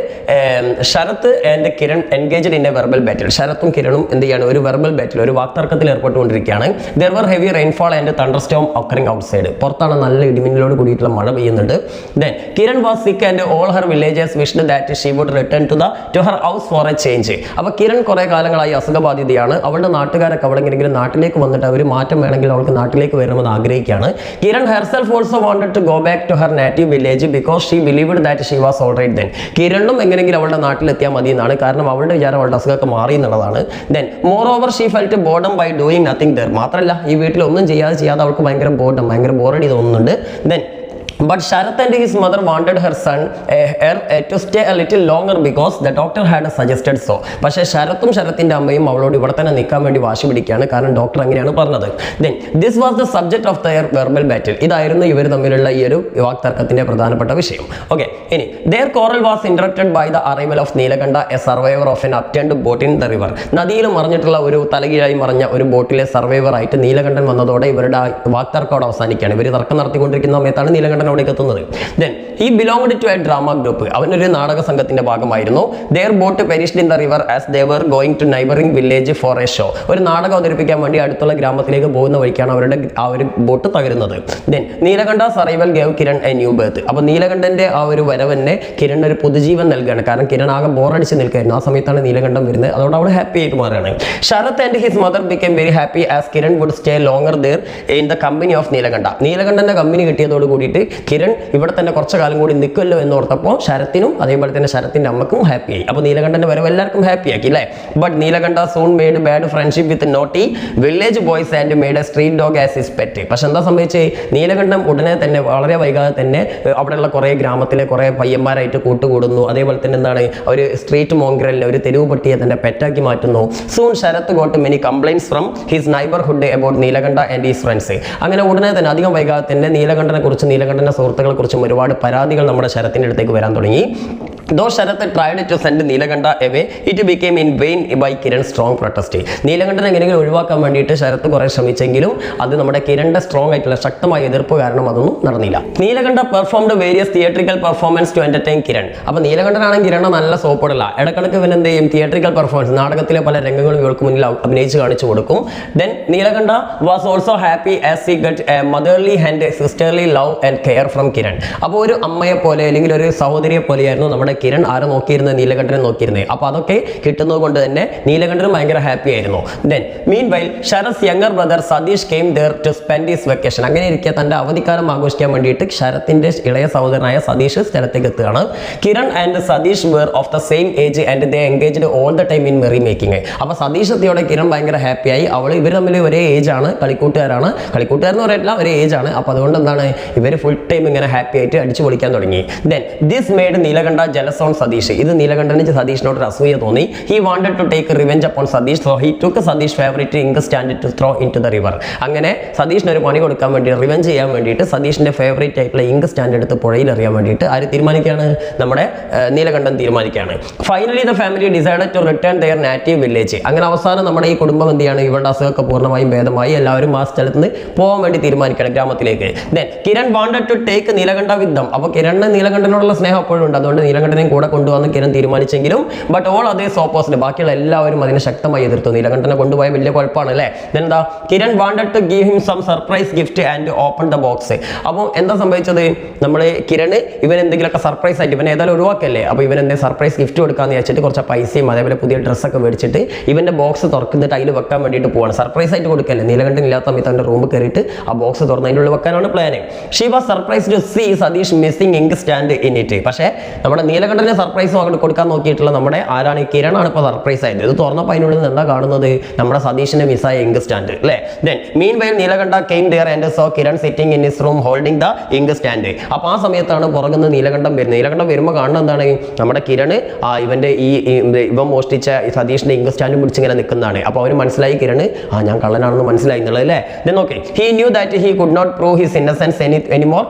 Sharat and Kiran engaged in a verbal battle. ശരത്തും കിരണും എന്ത് ചെയ്യാണ്? ഒരു വെർബൽ ബാറ്റിൽ, ഒരു വാക്തർക്കത്തിൽ ഏർപ്പെട്ടുകൊണ്ടിരിക്കുകയാണ്. There were heavy rainfall and thunderstorm occurring outside. പുറത്താണ് നല്ല ഇടിമിന്നലോട് കൂടിയിട്ടുള്ള മഴ പെയ്യുന്നുണ്ട്. Then Kiran was sick and all her villagers wished that she would return to her house for a change. അപ്പോൾ കിരൺ കുറേ കാലങ്ങളായി അസുഖബാധിതയാണ്. അവളുടെ നാട്ടുകാരൊക്കെ അവളെങ്കിലും നാട്ടിലേക്ക് വന്നിട്ട് അവർ മാറ്റം വേണമെങ്കിൽ അവൾക്ക് നാട്ടിലേക്ക് വരണമെന്ന് ആഗ്രഹിക്കുകയാണ്. Kiran herself also wanted to go back to her native village because she believed that she was all right then. കിരണും എങ്ങനെയെങ്കിലും അവളുടെ നാട്ടിലെത്തിയാൽ മതി എന്നാണ്. കാരണം അവളുടെ വിചാരം അവളുടെ അസുഖമൊക്കെ മാറി എന്നുള്ളതാണ്. Then moreover she felt boredom by doing nothing there. മാത്രമല്ല ഈ വീട്ടിൽ ഒന്നും ചെയ്യാതെ അവൾക്ക് ഭയങ്കര ബോറടി തോന്നുന്നുണ്ട്. Then But Sharath and his mother wanted her son to stay a little longer because the doctor had suggested so. പക്ഷേ ശരത്തും ശരത്തിന്റെ അമ്മയും അവളോട് ഇവിടെ തന്നെ നിൽക്കാൻ വേണ്ടി വാശി പിടിക്കുകയാണ്, കാരണം ഡോക്ടർ അങ്ങനെയാണ് പറഞ്ഞത്. Then this was the subject of their verbal battle. ഇതായിരുന്നു ഇവർ തമ്മിലുള്ള ഈ ഒരു വാക്തർക്കത്തിന്റെ പ്രധാനപ്പെട്ട വിഷയം. ഓക്കെ, ഇനി their quarrel was interrupted by the arrival of Neelakanta, a survivor of an upturned boat in the river. നദിയിൽ മറിഞ്ഞിട്ടുള്ള ഒരു തലകീഴായി മറിഞ്ഞ ഒരു ബോട്ടിലെ സർവൈവർ ആയിട്ട് നീലകണ്ഠൻ വന്നതോടെ ഇവരുടെ വാക്തർക്കോട് അവസാനിക്കുകയാണ്. ഇവർ തർക്കം നടത്തിക്കൊണ്ടിരിക്കുന്ന സമയത്താണ് നീലകണ്ഠൻ അവിടേക്ക് എത്തുന്നത്. Then he belonged to a drama group. അവനൊരു നാടക സംഘത്തിന്റെ ഭാഗമായിരുന്നു. Their boat perished in the river as they were going to neighboring village for a show. ഒരു നാടകം അവതരിപ്പിക്കാൻ വേണ്ടി അടുത്തുള്ള ഗ്രാമത്തിലേക്ക് പോകുന്ന വഴിക്കാണ് അവരുടെ ആ ഒരു boat തകരുന്നത്. Then Neelakanta's arrival gave Kiran a new birth. അപ്പോൾ നീലകണ്ഠന്റെ ആ ഒരു വരവന്നെ കിരൺ ഒരു പുതുജീവൻ നൽകുകയാണ്, കാരണം കിരൺ ആകെ ബോറടിച്ച് നിൽക്കുകയായിരുന്നു. ആ സമയത്താണ് നീലകണ്ഠൻ വരുന്നത്, അതോടെ അവിടെ ഹാപ്പി ആയിട്ട് മാറുകയാണ്. Sharath and his mother became very happy as Kiran would stay longer there in the company of Neelakanta. നീലകണ്ഠന്റെ കമ്പനി കിട്ടിയതോട് കൂടിയിട്ട് കിരൺ ഇവിടെ തന്നെ കുറച്ച് കാലം കൂടി നിൽക്കുമല്ലോ എന്ന് ഓർത്തപ്പോൾ ശരത്തിനും അതേപോലെ തന്നെ ശരത്തിന്റെ അമ്മക്കും ഹാപ്പിയായി. അപ്പോൾ നീലകണ്ഠന്റെ വരവ് എല്ലാവർക്കും ഹാപ്പി ആക്കി അല്ലേ. But Neelakanta soon made bad friendship with naughty village boys and made A street dog as his pet. പക്ഷെ എന്താ സംഭവിച്ചത്, നീലകണ്ഠൻ ഉടനെ തന്നെ വളരെ വൈകാതെ തന്നെ അവിടെയുള്ള കുറേ ഗ്രാമത്തിലെ കുറേ പയ്യന്മാരായിട്ട് കൂട്ടുകൂടുന്നു. അതേപോലെ തന്നെ എന്താണ്, ഒരു സ്ട്രീറ്റ് മോങ്കറലിനെ, ഒരു തെരുവ് പട്ടിയെ തന്നെ പെറ്റാക്കി മാറ്റുന്നു. Soon Sarath got many complaints from his neighbourhood about Neelakanta and his friends. അങ്ങനെ ഉടനെ തന്നെ അധികം വൈകാതെ തന്നെ നീലകണ്ഠനെ കുറിച്ച് നീലകണ്ഠന്റെ സുഹൃത്തുക്കളെ കുറിച്ചും ഒരുപാട് പരാതികൾ നമ്മുടെ ശരത്തിന്റെ അടുത്തേക്ക് വരാൻ തുടങ്ങി. Though Sharath tried to send Neelakanta away, it became in vain by Kiran's strong protest. നീലകണ്ഠനെ എങ്ങനെയെങ്കിലും ഒഴിവാക്കാൻ വേണ്ടിയിട്ട് ശരത്ത് കുറെ ശ്രമിച്ചെങ്കിലും അത് നമ്മുടെ കിരണിന്റെ സ്ട്രോങ് ആയിട്ടുള്ള ശക്തമായ എതിർപ്പ് കാരണം അതൊന്നും നടന്നില്ല. Neelakanta performed various theatrical performance to entertain Kiran. അപ്പോൾ നീലകണ്ഠനാണെങ്കിൽ കിരണ് നല്ല സോപ്പിടില്ല, ഇടക്കിടക്ക് ഇവൻ എന്ത് ചെയ്യും, തിയേറ്ററിക്കൽ പെർഫോമൻസ്, നാടകത്തിലെ പല രംഗങ്ങളും ഇവൾക്ക് മുന്നിൽ അഭിനയിച്ച് കാണിച്ചു കൊടുക്കും. Then Neelakanta was also happy as he get a motherly and sisterly love and care from Kiran. അപ്പോൾ ഒരു അമ്മയെ പോലെ അല്ലെങ്കിൽ ഒരു സഹോദരിയെ പോലെയായിരുന്നു നമ്മുടെ കിരൺ ആരെ നോക്കിയിരുന്നത്, നീലകണ്ഠനെ നോക്കിയിരുന്നത്. അപ്പോൾ അതൊക്കെ കിട്ടുന്നത് കൊണ്ട് തന്നെ നീലകണ്ഠനും ഭയങ്കര ഹാപ്പി ആയിരുന്നു. Then meanwhile Sarath younger brother Satish came there to spend his vacation. അങ്ങനെ ഇരിക്കെ തന്റെ അവധിക്കാലം ആഘോഷിക്കാൻ വേണ്ടിയിട്ട് ശരത്തിന്റെ ഇളയ സഹോദരനായ സതീഷ് സ്ഥലത്തേക്ക് എത്തുകയാണ്. Kiran and Satish were of the same age and they engaged all the time in merry making. അപ്പോൾ സതീഷ് എത്തിയോടെ കിരൺ ഭയങ്കര ഹാപ്പിയായി. ഇവർ തമ്മിൽ ഒരേ ഏജ് ആണ്, കളിക്കൂട്ടുകാരാണ്, കളിക്കൂട്ടുകാരെന്ന് പറയില്ല, ഒരേ ഏജ് ആണ്. അപ്പോൾ അതുകൊണ്ട് എന്താണ്, ഇവർ ഫുൾ ടൈം ഇങ്ങനെ ഹാപ്പി ആയിട്ട് അടിച്ചു പൊളിക്കാൻ തുടങ്ങി. Then this made Neelakanta jealous on Satish. ഇത് നീലകണ്ഠന് സതീഷിനോട് ഒരു അസൂയ തോന്നി. He wanted to take revenge upon Satish, so he took Satish favourite ink stand to throw in to the river. അങ്ങനെ സതീഷിന് ഒരു പണി കൊടുക്കാൻ വേണ്ടി, റിവെഞ്ച് ചെയ്യാൻ വേണ്ടിയിട്ട് സതീഷിന്റെ ഫേവറേറ്റ് ആയിട്ടുള്ള ഇങ്ക് സ്റ്റാൻഡ് എടുത്ത് പുഴയിൽ എറിയാൻ വേണ്ടിയിട്ട് ആര് തീരുമാനിക്കുകയാണ്, നമ്മുടെ നീലകണ്ഠൻ തീരുമാനിക്കുകയാണ്. Finally the family decided to return their native village. അങ്ങനെ അവസാനം നമ്മുടെ ഈ കുടുംബം എന്ത് ചെയ്യാണ്, ഇവരുടെ അസുഖമൊക്കെ പൂർണ്ണമായും ഭേദമായി എല്ലാവരും ആ സ്ഥലത്ത് നിന്ന് പോകാൻ വേണ്ടി തീരുമാനിക്കണം, ഗ്രാമത്തിലേക്ക്. Then Kiran wanted to take Neelakanta with them. അപ്പോൾ കിരണിന് നീലകണ്ഠനോടുള്ള സ്നേഹം എപ്പോഴും ഉണ്ട്, അതുകൊണ്ട് നീലകണ്ഠനെയും കൂടെ കൊണ്ടുവന്ന് കിരൺ തീരുമാനിച്ചെങ്കിലും ബട്ട് ഓൾ അതേഴ്സ് ഓപ്പോസിറ്റ്, ബാക്കിയുള്ള എല്ലാവരും അതിനെ ശക്തമായി എതിർത്തു. നീലകണ്ഠനെ കൊണ്ടുപോയ വലിയ കുഴപ്പമാണ് അല്ലേ. എന്താ, Kiran wanted to give him some surprise gift and open the box. അപ്പോൾ എന്താ സംഭവിച്ചത്, നമ്മള് കിരണ് ഇവൻ എന്തെങ്കിലുമൊക്കെ സർപ്രൈസ് ആയിട്ട്, ഇവൻ ഏതായാലും ഒഴിവാക്കല്ലേ, അപ്പോൾ ഇവൻ എന്തെങ്കിലും സർപ്രൈസ് ഗിഫ്റ്റ് കൊടുക്കാന്ന് വെച്ചിട്ട് കുറച്ച് പൈസയും അതേപോലെ പുതിയ ഡ്രസ്സൊക്കെ മേടിച്ചിട്ട് ഇവന്റെ ബോക്സ് തുറന്നിട്ട് അതിൽ വെക്കാൻ വേണ്ടിയിട്ട് പോവാണ്. സർപ്രൈസ് ആയിട്ട് കൊടുക്കല്ലേ, നീലകണ്ഠൻ ഇല്ലാത്ത സമയത്ത് അവന്റെ റൂമിൽ കയറിയിട്ട് ആ ബോക്സ് തുറന്ന് അതിൻ്റെ ഉള്ളിൽ വെക്കാനാണ് plan. She was surprise to see Satish missing ink stand in it. പക്ഷേ നമ്മുടെ നീലകണ്ഠനെ സർപ്രൈസ് കൊടുക്കാൻ നോക്കിയിട്ടുള്ള നമ്മുടെ ആരാണ്, കിരണാണ് ഇപ്പോൾ സർപ്രൈസ് ആയിട്ട്. ഇത് തുറന്നപ്പോൾ അതിനുള്ളിൽ നിന്ന് എന്താ കാണുന്നത്, നമ്മുടെ സതീഷിന്റെ മിസ്സായ ഇങ്ക് സ്റ്റാൻഡ് അല്ലേ. Then meanwhile Neelakanta came there and saw Kiran sitting in his room holding the ink stand. അപ്പോൾ ആ സമയത്താണ് പുറകുന്ന നീലകണ്ഠൻ വരുന്നത്. നീലകണ്ഠൻ വരുമ്പോൾ കാണുന്നത് എന്താണ്, നമ്മുടെ കിരണ് ഇവന്റെ ഇവൻ മോഷ്ടിച്ച സതീഷിന്റെ ഇങ്ക് സ്റ്റാൻഡ് പിടിച്ചിങ്ങനെ നിൽക്കുന്നതാണ്. അപ്പോൾ അവന് മനസ്സിലായി, കിരണ് ഞാൻ കള്ളനാണെന്ന് മനസ്സിലായി എന്നുള്ളത് അല്ലേ. Then okay, he knew that he could not prove his innocence anymore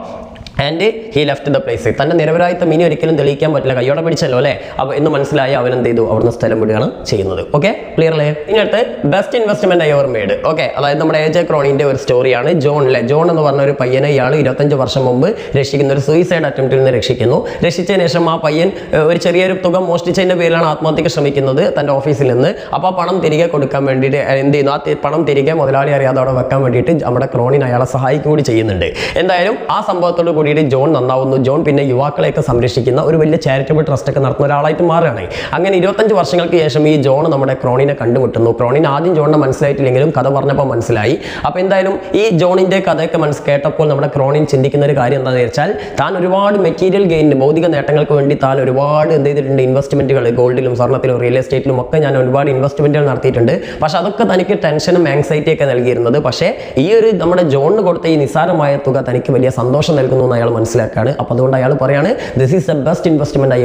and he left the place. തന്റെ നിരപരാധിത്വം ഇനി ഒരിക്കലും തെളിയിക്കാൻ പറ്റില്ല, കയ്യോടെ പിടിച്ചല്ലോ അല്ലേ. അപ്പോൾ എന്ന് മനസ്സിലായി അവൻ എന്ത് ചെയ്തു, അവിടുന്ന് സ്ഥലം വിടുകയാണ് ചെയ്യുന്നത്. ഓക്കെ, ക്ലിയർ അല്ലേ. ഇനി അടുത്ത് best investment ever made. Okay, അതായത് നമ്മുടെ AJ ക്രോണിന്റെ ഒരു സ്റ്റോറിയാണ്. ജോൺ എന്ന് പറഞ്ഞ ഒരു പയ്യനെ ഇയാൾ 25 വർഷം മുമ്പ് രക്ഷിക്കുന്ന ഒരു സൂയിസൈഡ് അറ്റംപ്റ്റിൽ നിന്ന് രക്ഷിക്കുന്നു. രക്ഷിച്ചതിന് ശേഷം ആ പയ്യൻ ഒരു ചെറിയൊരു തുക മോഷ്ടിച്ചതിന്റെ പേരിലാണ് ആത്മഹത്യക്ക് ശ്രമിക്കുന്നത് തന്റെ ഓഫീസിൽ നിന്ന്. അപ്പോൾ ആ പണം തിരികെ കൊടുക്കാൻ വേണ്ടിയിട്ട് എന്ത് ചെയ്യുന്നു, ആ പണം തിരികെ മുതലാളി അറിയാതെ അവിടെ വെക്കാൻ വേണ്ടിയിട്ട് നമ്മുടെ ക്രോണിൻ അയാളെ സഹായിക്കും കൂടി ചെയ്യുന്നുണ്ട്. എന്തായാലും ആ സംഭവത്തോട് കൂടിയിട്ട് ജോൺ നന്നാവുന്നു. ജോൺ പിന്നെ യുവാക്കളെയൊക്കെ സംരക്ഷിക്കുന്ന ഒരു വലിയ ചാരിറ്റബിൾ ട്രസ്റ്റ് ഒക്കെ നടത്തുന്ന ഒരാളായിട്ട് മാറുകയാണ്. അങ്ങനെ 25 വർഷങ്ങൾക്ക് ശേഷം ഈ ജോൺ നമ്മുടെ ക്രോണിനെ കണ്ടുമുട്ടുന്നു. ക്രോണിന് ആദ്യം ജോണിനെ മനസ്സിലായിട്ടില്ലെങ്കിലും കഥ പറഞ്ഞപ്പോൾ മനസ്സിലായി. അപ്പോൾ എന്തായാലും ഈ ജോണിന്റെ കഥയൊക്കെ കേട്ടപ്പോൾ നമ്മുടെ ക്രോണിൻ ചിന്തിക്കുന്ന ഒരു കാര്യം എന്താണെന്ന് വെച്ചാൽ, താൻ ഒരുപാട് മെറ്റീരിയൽ ഗെയിനിന്, ഭൗതിക നേട്ടങ്ങൾക്ക് വേണ്ടി താൻ ഒരുപാട് എന്ത് ചെയ്തിട്ടുണ്ട്, ഇൻവെസ്റ്റ്മെന്റുകൾ, ഗോൾഡിലും സ്വർണ്ണത്തിലും റിയൽ എസ്റ്റേറ്റിലും ഒക്കെ ഞാൻ ഒരുപാട് ഇൻവെസ്റ്റ്മെന്റുകൾ നടത്തിയിട്ടുണ്ട്. പക്ഷെ അതൊക്കെ തനിക്ക് ടെൻഷനും ആങ്സൈറ്റിയൊക്കെ നൽകിയിരുന്നത്. പക്ഷേ ഈ ഒരു നമ്മുടെ ജോണിന് കൊടുത്ത ഈ നിസ്സാരമായ തുക തനിക്ക് വലിയ സന്തോഷം നൽകുന്നു എന്ന് അയാൾ മനസ്സിലാക്കുകയാണ്. അപ്പോൾ അതുകൊണ്ട് അയാൾ പറയാണ് this is the best investment I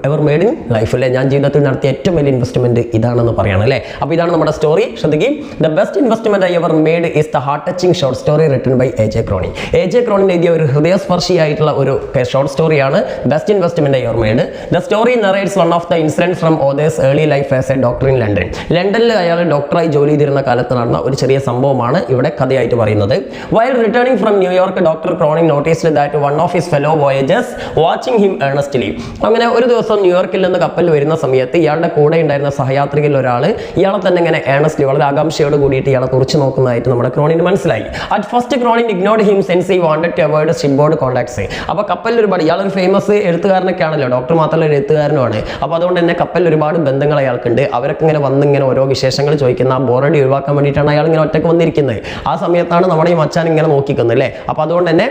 ever made in life. അല്ലേ, ഞാൻ ജീവിതത്തിൽ നടത്തിയ ഏറ്റവും വലിയ ഇൻവെസ്റ്റ്മെന്റ് ഇതാണെന്ന് പറയാണ്. അല്ലേ, അപ്പോൾ ഇതാണ് നമ്മുടെ സ്റ്റോറി. ശ്രദ്ധിക്കും, the best investment I ever made is the heart touching short story written by A J. Cronin. A J. Cronin എഴുതിയ ഒരു ഹൃദയസ്പർശിയായിട്ടുള്ള ഒരു ഷോർട്ട് സ്റ്റോറിയാണ് best investment I ever made. The story narrates one of the incidents from author's early life as a doctor in London. ലണ്ടനിൽ അയാൾ ഡോക്ടറായി ജോലി ചെയ്തിരുന്ന കാലത്ത് നടന്ന ഒരു ചെറിയ സംഭവമാണ് ഇവിടെ കഥയായിട്ട് പറയുന്നത്. While returning from New York doctor Cronin noticed that one of his fellow voyagers watching him earnestly. അങ്ങനെ ഒരു ദിവസം ന്യൂയോർക്കിൽ നിന്ന് കപ്പൽ വരുന്ന സമയത്ത് ഇയാളുടെ കൂടെ ഉണ്ടായിരുന്ന സഹയാത്രികയിൽ ഒരാൾ ഇയാളെ തന്നെ ഇങ്ങനെ ഏർണസ്റ്റ്ലി വളരെ ആകാംക്ഷയോട് കൂടിയിട്ട് ഇയാളെ തുറച്ചു നോക്കുന്നതായിട്ട് നമ്മുടെ ക്രോണിന് മനസ്സിലായി. At first Cronin ignored him since he wanted to avoid shipboard contacts. അപ്പോൾ കപ്പലിൽ ഒരുപാട് ഇയാളൊരു ഫേമസ് എഴുത്തുകാരനൊക്കെ ആണല്ലോ, ഡോക്ടർ മാത്രമല്ല ഒരു എഴുത്തുകാരനുമാണ്. അപ്പോൾ അതുകൊണ്ട് തന്നെ കപ്പലിൽ ഒരുപാട് ബന്ധങ്ങൾ അയാൾക്കുണ്ട്. അവരൊക്കെ ഇങ്ങനെ വന്ന് ഇങ്ങനെ ഓരോ വിശേഷങ്ങൾ ചോദിക്കുന്ന ആ ബോറടി ഒഴിവാക്കാൻ വേണ്ടിയിട്ടാണ് അയാൾ ഇങ്ങനെ ഒറ്റയ്ക്ക് വന്നിരിക്കുന്നത്. ആ സമയത്താണ് നമ്മുടെ ഈ മച്ചാൻ ഇങ്ങനെ നോക്കിക്കുന്നത്. അല്ലേ, അപ്പോൾ അതുകൊണ്ട് തന്നെ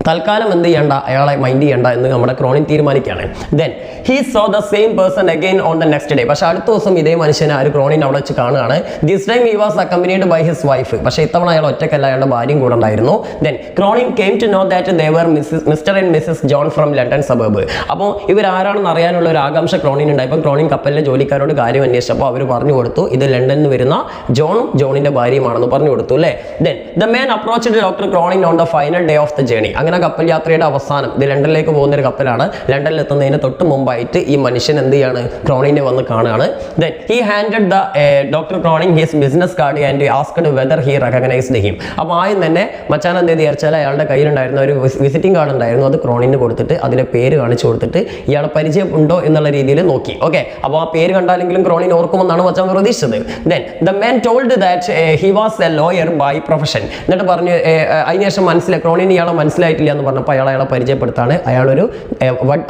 തൽക്കാലം എന്ത് ചെയ്യണ്ട, അയാളെ മൈൻഡ് ചെയ്യണ്ട എന്ന് നമ്മുടെ ക്രോണിൻ തീരുമാനിക്കുകയാണ്. Then he saw the same person again on the next day. പക്ഷേ അടുത്ത ദിവസം ഇതേ മനുഷ്യനെ ഒരു ക്രോണിൻ അവിടെ വെച്ച് കാണുകയാണ്. This time he was accompanied by his wife. പക്ഷേ ഇത്തവണ അയാൾ ഒറ്റയ്ക്കല്ല, അയാളുടെ ഭാര്യയും കൂടെ ഉണ്ടായിരുന്നു. Then Cronin came to know that they were Mr and Mrs John from London suburb. അപ്പോൾ ഇവരാരാണെന്ന് അറിയാനുള്ള ഒരു ആകാംക്ഷ ക്രോണിൻ ഉണ്ടായപ്പോൾ ക്രോണിൻ കപ്പലിലെ ജോലിക്കാരോട് കാര്യം അന്വേഷിച്ചപ്പോൾ അവർ പറഞ്ഞു കൊടുത്തു ഇത് ലണ്ടനിൽ നിന്ന് വരുന്ന ജോണും ജോണിന്റെ ഭാര്യയുമാണെന്ന് പറഞ്ഞു കൊടുത്തു. അല്ലേ, then the man approached doctor Cronin on the final day of the journey. അങ്ങനെ കപ്പൽ യാത്രയുടെ അവസാനം, ഇത് ലണ്ടനിലേക്ക് പോകുന്ന ഒരു കപ്പലാണ്, ലണ്ടനിൽ എത്തുന്നതിന് തൊട്ട് മുമ്പായിട്ട് ഈ മനുഷ്യൻ എന്ത് ചെയ്യാണ്, ക്രോണിനെ വന്ന് കാണുകയാണ്. Then he handed the doctor Cronin his business card and asked whether he recognised him. അപ്പോൾ ആദ്യം തന്നെ മച്ചാൻ എന്ത് വിചാരിച്ചാൽ അയാളുടെ കയ്യിലുണ്ടായിരുന്ന ഒരു വിസിറ്റിംഗ് കാർഡ് ഉണ്ടായിരുന്നു, അത് ക്രോണിന് കൊടുത്തിട്ട് അതിലെ പേര് കാണിച്ചു കൊടുത്തിട്ട് ഇയാളെ പരിചയം ഉണ്ടോ എന്നുള്ള രീതിയിൽ നോക്കി. ഓക്കെ, അപ്പോൾ ആ പേര് കണ്ടാലെങ്കിലും ക്രോണിൻ ഓർക്കുമെന്നാണ് മച്ചാൻ പ്രതീക്ഷിച്ചത്. Then the man told that he was a lawyer by profession. എന്നിട്ട് പറഞ്ഞു അതിനുശേഷം മനസ്സിലായി ക്രോണിന് ഇയാളെ മനസ്സിലായിട്ടില്ല എന്ന് പറഞ്ഞപ്പോൾ അയാളെ പരിചയപ്പെടുത്താണ്. അയാളൊരു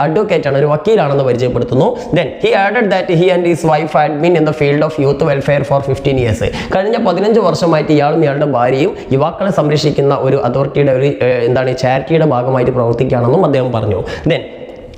അഡ്വക്കേറ്റ് ആണ്, ഒരു വക്കീലാണെന്ന് പരിചയപ്പെടുത്തുന്നു. Then he added that he and his wife had been in the field of youth welfare for 15 years. കഴിഞ്ഞ 15 വർഷമായിട്ട് ഇയാളും ഇയാളുടെ ഭാര്യയും യുവാക്കളെ സംരക്ഷിക്കുന്ന ഒരു അതോറിറ്റിയുടെ ഒരു ചാരിറ്റിയുടെ ഭാഗമായിട്ട് പ്രവർത്തിക്കുകയാണെന്നും അദ്ദേഹം പറഞ്ഞു. Then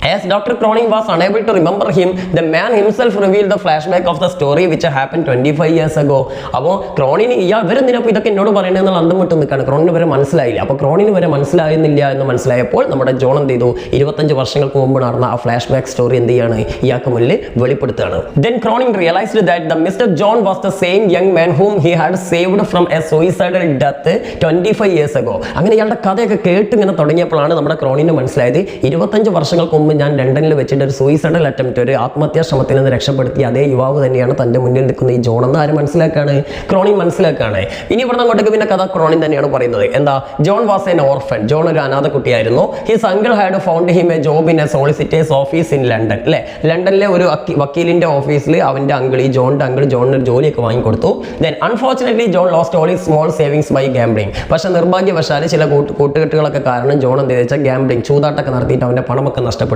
as Dr. Cronin was unable to remember him, the man himself revealed the flashback of the story which happened 25 years ago. അപ്പോൾ ക്രോണിന് ഇവരെന്തിനപ്പോൾ ഇതൊക്കെ എന്നോട് പറയണമെന്നുള്ള അന്തം വിട്ട് നിൽക്കുകയാണ്. ക്രോണിന് വരെ മനസ്സിലായില്ല. അപ്പോൾ ക്രോണിന് വരെ മനസ്സിലാകുന്നില്ല എന്ന് മനസ്സിലായപ്പോൾ നമ്മുടെ ജോൺ എന്ത് ചെയ്തു, 25 വർഷങ്ങൾക്ക് മുമ്പ് നടന്ന ആ ഫ്ലാഷ് ബാക്ക് സ്റ്റോറി എന്ത് ചെയ്യാണ്, ഇയാൾക്ക് മുന്നിൽ വെളിപ്പെടുത്തുകയാണ്. Then Cronin realized that the Mr. John was the same young man whom he had saved from a suicidal death 25 years ago. അങ്ങനെ ഇയാളുടെ കഥയൊക്കെ കേട്ട് ഇങ്ങനെ തുടങ്ങിയപ്പോഴാണ് നമ്മുടെ ക്രോണിന് മനസ്സിലായത് 25 വർഷങ്ങൾക്ക് മുമ്പ് ഞാൻ ലണ്ടനിൽ വെച്ചിട്ട് ഒരു സൂയിസൈഡൽ അറ്റംപ്റ്റ്, ഒരു ആത്മഹത്യാ ശ്രമത്തിൽ നിന്ന് രക്ഷപ്പെടുത്തി അതേ യുവാവ് തന്നെയാണ് തന്റെ മുന്നിൽ നിൽക്കുന്ന ഈ ജോൺ എന്ന് ആര് മനസ്സിലാക്കാണ്, ക്രോണിൻ മനസ്സിലാക്കാണ്. ഇനി ഇവിടെ അങ്ങോട്ടേക്ക് പിന്നെ കഥ ക്രോണിൻ തന്നെയാണ് പറയുന്നത്. എന്താ, John was an orphan. John ഒരു അനാഥ കുട്ടിയായിരുന്നു. His uncle had found him A job in A solicitor's office in London. അല്ലെ, ലണ്ടനിലെ ഒരു വക്കീലിന്റെ ഓഫീസിൽ അവന്റെ അങ്കിൾ, ഈ ജോണിന്റെ അങ്കിൾ ജോണിന് ഒരു ജോലിയൊക്കെ വാങ്ങിക്കൊടുത്തു. Then unfortunately John lost all his small savings by gambling. പക്ഷെ നിർഭാഗ്യവശാൽ ചില കൂട്ടുകെട്ടുകളൊക്കെ കാരണം ജോൺ എന്ത് വെച്ചാൽ ഗാംബ്ലിംഗ്, ചൂതാട്ടൊക്കെ നടത്തിയിട്ട് അവന്റെ പണമൊക്കെ നഷ്ടപ്പെടുത്തി.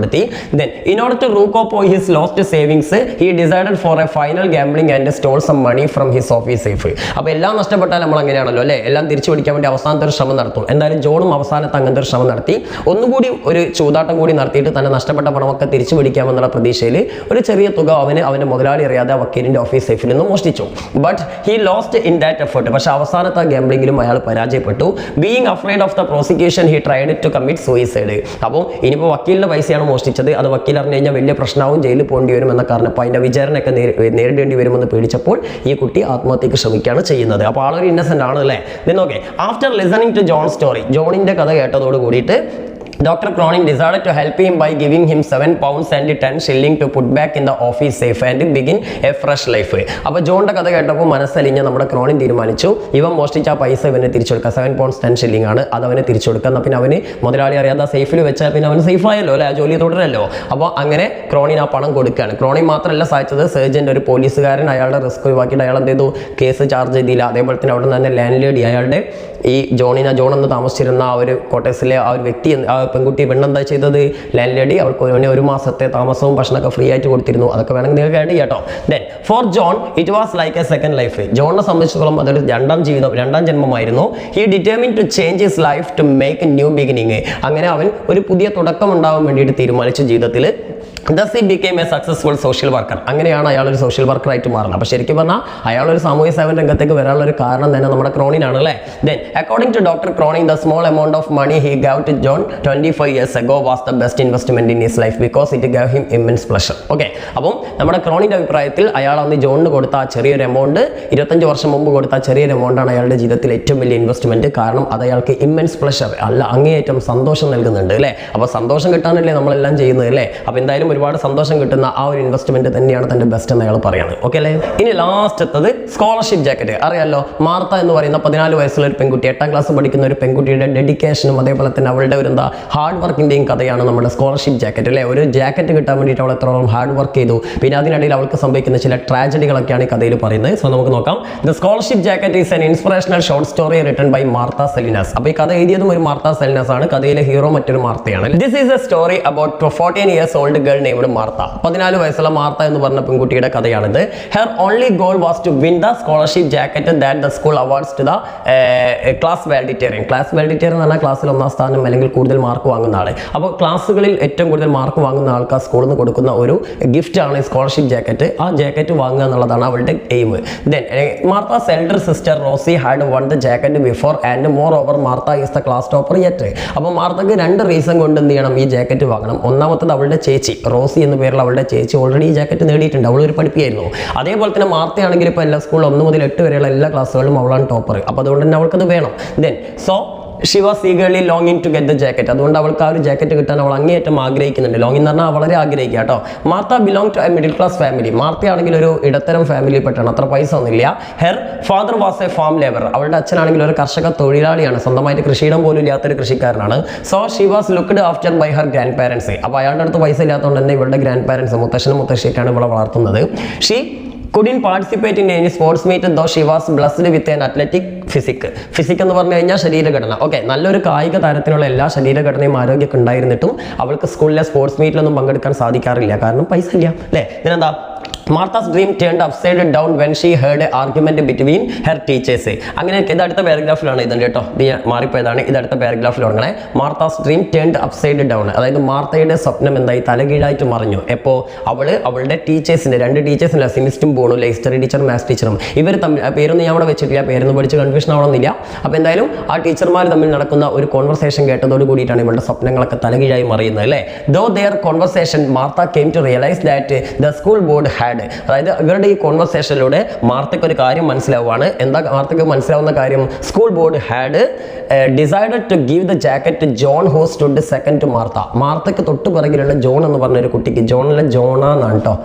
Then, in order to recoup his lost savings, he decided for a final gambling and stole some money from his office safe. അപ്പോൾ എല്ലാം നഷ്ടപ്പെട്ടാൽ നമ്മൾ അങ്ങനെയാണല്ലോ അല്ലേ, എല്ലാം തിരിച്ചു പിടിക്കാൻ വേണ്ടി അവസാനത്തെ ഒരു ശ്രമം നടത്തും. എന്തായാലും ജോണും അവസാനത്തെ അങ്ങനത്തെ ഒരു ശ്രമം നടത്തി. ഒന്നുകൂടി ഒരു ചൂതാട്ടം കൂടി നടത്തിയിട്ട് തന്നെ നഷ്ടപ്പെട്ട പണമൊക്കെ തിരിച്ചു പിടിക്കാമെന്നുള്ള പ്രതീക്ഷയിൽ ഒരു ചെറിയ തുക അവന്റെ മുതലാളി അറിയാതെ വക്കീലിന്റെ ഓഫീസ് സേഫിൽ നിന്ന് മോഷ്ടിച്ചു. But he lost in that effort. പക്ഷേ അവസാനത്തെ ഗാംബ്ലിംഗിലും അയാൾ പരാജയപ്പെട്ടു. Being afraid of the prosecution he tried to commit suicide. അപ്പോൾ ഇനിയിപ്പോൾ വക്കീലിന്റെ പൈസയാണ് മോഷ്ടിച്ചത്, അത് വക്കീൽ അറിഞ്ഞു കഴിഞ്ഞാൽ വലിയ പ്രശ്നവും ജയിലിൽ പോകേണ്ടി വരും എന്ന കാരണം അപ്പോൾ അതിൻ്റെ വിചാരണയൊക്കെ നേരിടേണ്ടി വരുമെന്ന് പേടിച്ചപ്പോൾ ഈ കുട്ടി ആത്മഹത്യക്ക് ശ്രമിക്കുകയാണ് ചെയ്യുന്നത്. അപ്പോൾ ആളൊരു ഇന്നസെന്റ് ആണ് അല്ലേ. then okay, after listening to John's story, ജോണിന്റെ കഥ കേട്ടതോട് കൂടിയിട്ട് Dr. Cronin decided to help him by giving him 7 pounds and 10 shillings to put back in the office safe and begin a fresh life. അപ്പോൾ ജോണിന്റെ കഥ കേട്ടപ്പോൾ മനസ്സലിഞ്ഞ നമ്മുടെ Cronin തീരുമാനിച്ചു ഇവൻ മോഷ്ടിച്ച ആ പൈസ ഇവനെ തിരിച്ചു കൊടുക്കുക. 7 pounds 10 shillings ആണ്, അത് അവനെ തിരിച്ചു കൊടുക്കുക. എന്നാൽ പിന്നെ അവന് മുതലാളി അറിയാതെ സേഫിൽ വെച്ചാൽ പിന്നെ അവന് സേഫ് ആയല്ലോ അല്ലെ, ആ ജോലി തുടരല്ലോ. അപ്പോൾ അങ്ങനെ ക്രോണിൻ ആ പണം കൊടുക്കുകയാണ്. ക്രോണിൻ മാത്രമല്ല സഹായിച്ചത്, സർജന്റ് ഒരു പോലീസുകാരൻ അയാളുടെ റിസ്ക് ഒഴിവാക്കിയിട്ട് അയാൾ എന്ത് ചെയ്തു, കേസ് ചാർജ് ചെയ്തില്ല. അതേപോലെ തന്നെ അവിടെ നിന്ന് തന്നെ ലാൻഡ് ലേഡി അയാളുടെ ഈ ജോൺ എന്ന് താമസിച്ചിരുന്ന ആ ഒരു കോട്ടേഴ്സിലെ ആ ഒരു വ്യക്തി, ആ പെൺകുട്ടി പെണ്ണെന്താ ചെയ്തത്, ലാൻഡ് ലേഡി അവൾക്ക് ഒരു മാസത്തെ താമസവും ഭക്ഷണമൊക്കെ ഫ്രീ ആയിട്ട് കൊടുത്തിരുന്നു. അതൊക്കെ വേണമെങ്കിൽ നിങ്ങൾക്ക് ആഡ് ചെയ്യാട്ടോ. Then for John it was like a second life. ജോണിനെ സംബന്ധിച്ചിടത്തോളം അതൊരു രണ്ടാം ജന്മമായിരുന്നു. He determine to change his life to make a new beginning. അങ്ങനെ അവൻ ഒരു പുതിയ തുടക്കം ഉണ്ടാവാൻ വേണ്ടിയിട്ട് തീരുമാനിച്ചു ജീവിതത്തിൽ. Thus he became a successful social worker. അങ്ങനെയാണ് അയാൾ ഒരു സോഷ്യൽ വർക്കർ ആയിട്ട് മാറുന്നത്. അപ്പോൾ ശരിക്കും പറഞ്ഞാൽ അയാൾ ഒരു സാമൂഹ്യ സേവന രംഗത്തേക്ക് വരാനുള്ള ഒരു കാരണം തന്നെ നമ്മുടെ ക്രോണിനാണ് അല്ലേ. Then according to Dr. Cronin, the small amount of money he gave to John 25 years ago was the best investment in his life because it gave him immense pleasure. Okay, അപ്പം നമ്മുടെ ക്രോണിന്റെ അഭിപ്രായത്തിൽ അയാൾ അന്ന് ജോണിന് കൊടുത്ത ആ ചെറിയൊരു എമൗണ്ട്, 25 വർഷം മുമ്പ് കൊടുത്ത ആ ചെറിയൊരു എമൗണ്ടാണ് അയാളുടെ ജീവിതത്തിൽ ഏറ്റവും വലിയ ഇൻവെസ്റ്റ്മെന്റ്. കാരണം അത് അയാൾക്ക് ഇമ്മൻസ് പ്ലഷർ അല്ല, അങ്ങേയറ്റം സന്തോഷം നൽകുന്നുണ്ട് അല്ലേ. അപ്പോൾ സന്തോഷം കിട്ടാനല്ലേ നമ്മളെല്ലാം ചെയ്യുന്നത് അല്ലേ. അപ്പോൾ എന്തായാലും ഒരുപാട് സന്തോഷം കിട്ടുന്ന ആ ഒരു ഇൻവെസ്റ്റ്മെന്റ് തന്നെയാണ് തന്റെ ബെസ്റ്റ് എന്ന് അയാൾ പറയുന്നത്. ഓക്കെ അല്ലേ. ഇനി ലാസ്റ്റ് എത്തത് സ്കോളർഷിപ്പ് ജാക്കറ്റ്. അറിയാലോ, മാർത്ത എന്ന് പറയുന്ന 14 വയസ്സുള്ള ഒരു പെൺകുട്ടി, 8ാം ക്ലാസ് പഠിക്കുന്ന ഒരു പെൺകുട്ടിയുടെ ഡെഡിക്കേഷനും അതേപോലെ തന്നെ അവളുടെ ഒരു ഹാർഡ് വർക്കിന്റെയും കഥയാണ് നമ്മുടെ സ്കോളർഷിപ്പ് ജാക്കറ്റ് അല്ലേ. ഒരു ജാക്കറ്റ് കിട്ടാൻ വേണ്ടിയിട്ട് അവൾ എത്രത്തോളം ഹാർഡ് വർക്ക് ചെയ്തു, പിന്നെ അതിനിടയിൽ അവൾക്ക് സംഭവിക്കുന്ന ചില ട്രാജഡികളൊക്കെയാണ് ഈ കഥയിൽ പറയുന്നത്. സോ നമുക്ക് നോക്കാം. The scholarship jacket is an inspirational short story written by Martha Salinas. അപ്പോൾ ഈ കഥ എഴുതിയതും ഒരു മാർത്ത സെലിനാസ് ആണ്. കഥയിലെ ഹീറോ മറ്റൊരു മാർത്തയാണ്. This is a story about 14 years old girl named Martha. 14 വയസ്സുള്ള മാർത്ത എന്ന് പറഞ്ഞ പെൺകുട്ടിയുടെ കഥയാണിത്. Her only goal was to win the scholarship jacket that the school awards to the class valedictorian. Class valedictorian എന്ന് പറഞ്ഞാൽ ക്ലാസ്സിൽ 1ാം സ്ഥാനം അല്ലെങ്കിൽ കൂടുതൽ മാർക്ക് വാങ്ങുന്ന ആൾ. അപ്പോൾ ക്ലാസ്സുകളിൽ ഏറ്റവും കൂടുതൽ മാർക്ക് വാങ്ങുന്ന ആൾക്ക് ആ സ്കൂളിൽ നിന്ന് കൊടുക്കുന്ന ഒരു ഗിഫ്റ്റ് ആണ് ഈ സ്കോളർഷിപ്പ് ജാക്കറ്റ്. ആ ജാക്കറ്റ് വാങ്ങുക എന്നുള്ളതാണ് അവളുടെ aim. Then Martha's elder sister Rosie had won the jacket before and moreover Martha is the class topper yet. അപ്പോൾ മാർത്തക്ക് 2 റീസൺ കൊണ്ട് എന്ത് ചെയ്യണം, ഈ ജാക്കറ്റ് വാങ്ങണം. ഒന്നാമത്തത് അവളുടെ ചേച്ചി റോസി എന്ന പേരിൽ അവളുടെ ചേച്ചി ഓൾറെഡി ഈ ജാക്കറ്റ് നേടിയിട്ടുണ്ട്. അവളൊരു പഠിപ്പിയായിരുന്നു. അതേപോലെ തന്നെ മാർത്തയാണെങ്കിൽ ഇപ്പോൾ എല്ലാ സ്കൂളിൽ 1 മുതൽ 8 വരെയുള്ള എല്ലാ ക്ലാസ്സുകളിലും അവളാണ് ടോപ്പർ. അപ്പോൾ അതുകൊണ്ട് തന്നെ അവൾക്കത് വേണം. Then so she was eagerly ലോങ്ങിങ് ടു ഗെറ്റ് ദ ജാക്കറ്റ്. അതുകൊണ്ട് അവൾക്ക് ആ ഒരു ജാക്കറ്റ് കിട്ടാൻ അവൾ അങ്ങേയറ്റം ആഗ്രഹിക്കുന്നുണ്ട്. ലോങ്ങിങ് എന്ന് പറഞ്ഞാൽ വളരെ ആഗ്രഹിക്കുക കേട്ടോ. Martha belong to a middle class family. മാർത്തയാണെങ്കിൽ ഒരു ഇടത്തരം ഫാമിലിയിൽ പെട്ടാണ്, അത്ര പൈസ ഒന്നുമില്ല. Her father was a farm labour. അവളുടെ അച്ഛനാണെങ്കിൽ ഒരു കർഷക തൊഴിലാളിയാണ്, സ്വന്തമായിട്ട് കൃഷിയിടം പോലും ഇല്ലാത്തൊരു കൃഷിക്കാരനാണ്. So she was looked after by her grandparents. അപ്പോൾ അയാളുടെ അടുത്ത് പൈസ ഇല്ലാത്തതുകൊണ്ട് തന്നെ ഇവളുടെ ഗ്രാൻഡ് പാരൻസ്, മുത്തശ്ശനും മുത്തശ്ശിയൊക്കെയാണ് ഇവളെ വളർത്തുന്നത്. She couldn't participate in any sports meet though she was blessed with an athletic physique. Physique എന്ന് പറഞ്ഞു കഴിഞ്ഞാൽ ശരീരഘടന. ഓക്കെ, നല്ലൊരു കായിക താരത്തിനുള്ള എല്ലാ ശരീരഘടനയും ആരോഗ്യമൊക്കെ ഉണ്ടായിരുന്നിട്ടും അവൾക്ക് സ്കൂളിലെ സ്പോർട്സ് മീറ്റിലൊന്നും പങ്കെടുക്കാൻ സാധിക്കാറില്ല, കാരണം പൈസ ഇല്ല അല്ലേ. ഇതിനെന്താ, Martha's dream turned upside down when she heard an argument between her teachers. അങ്ങനെ ഇത് അടുത്ത പാരഗ്രാഫിലാണ് ഇതുണ്ട് കേട്ടോ, ഇത് മാറിപ്പോയതാണ്. ഇത് അടുത്ത പാരഗ്രാഫിൽ തുടങ്ങണേ. Martha's dream turned upside down. അതായത് മാർത്തയുടെ സ്വപ്നം എന്തായി, തലകീഴായിട്ട് മറിഞ്ഞു. എപ്പോൾ അവളുടെ ടീച്ചേഴ്സിന്റെ 2 ടീച്ചേഴ്സിന്റെ സിമിസ്റ്റും ബോണും, ഹിസ്റ്ററി ടീച്ചറും മാത്സ് ടീച്ചറും, ഇവർ തമ്മിൽ പേരൊന്നും ഞാൻ അവിടെ വെച്ചിട്ടില്ല, പേരൊന്നും പഠിച്ച് കൺഫ്യൂഷൻ ആവണമെന്നില്ല. അപ്പോൾ എന്തായാലും ആ ടീച്ചർമാർ തമ്മിൽ നടക്കുന്ന ഒരു കോൺവെർസേഷൻ കേട്ടതോട് കൂടിയിട്ടാണ് ഇവളുടെ സ്വപ്നങ്ങളൊക്കെ തലകീഴായി മറിയുന്നത് അല്ലേ. ദോ their conversation Martha came to realize that the school board had, അതായത് ഇവരുടെ ഈ കോൺവെർസേഷനിലൂടെ മാർത്തയ്ക്ക് ഒരു കാര്യം മനസ്സിലാവുകയാണ്. എന്താ മാർത്തയ്ക്ക് മനസ്സിലാവുന്ന കാര്യം? School board had decided to give the jacket to John who stood second to Martha. മാർത്തയ്ക്ക് തൊട്ട് പിറകിലുള്ള ജോൺ എന്ന് പറഞ്ഞ ഒരു കുട്ടിക്ക്, ജോണിലെ ജോണ എന്നാണ് കേട്ടോ,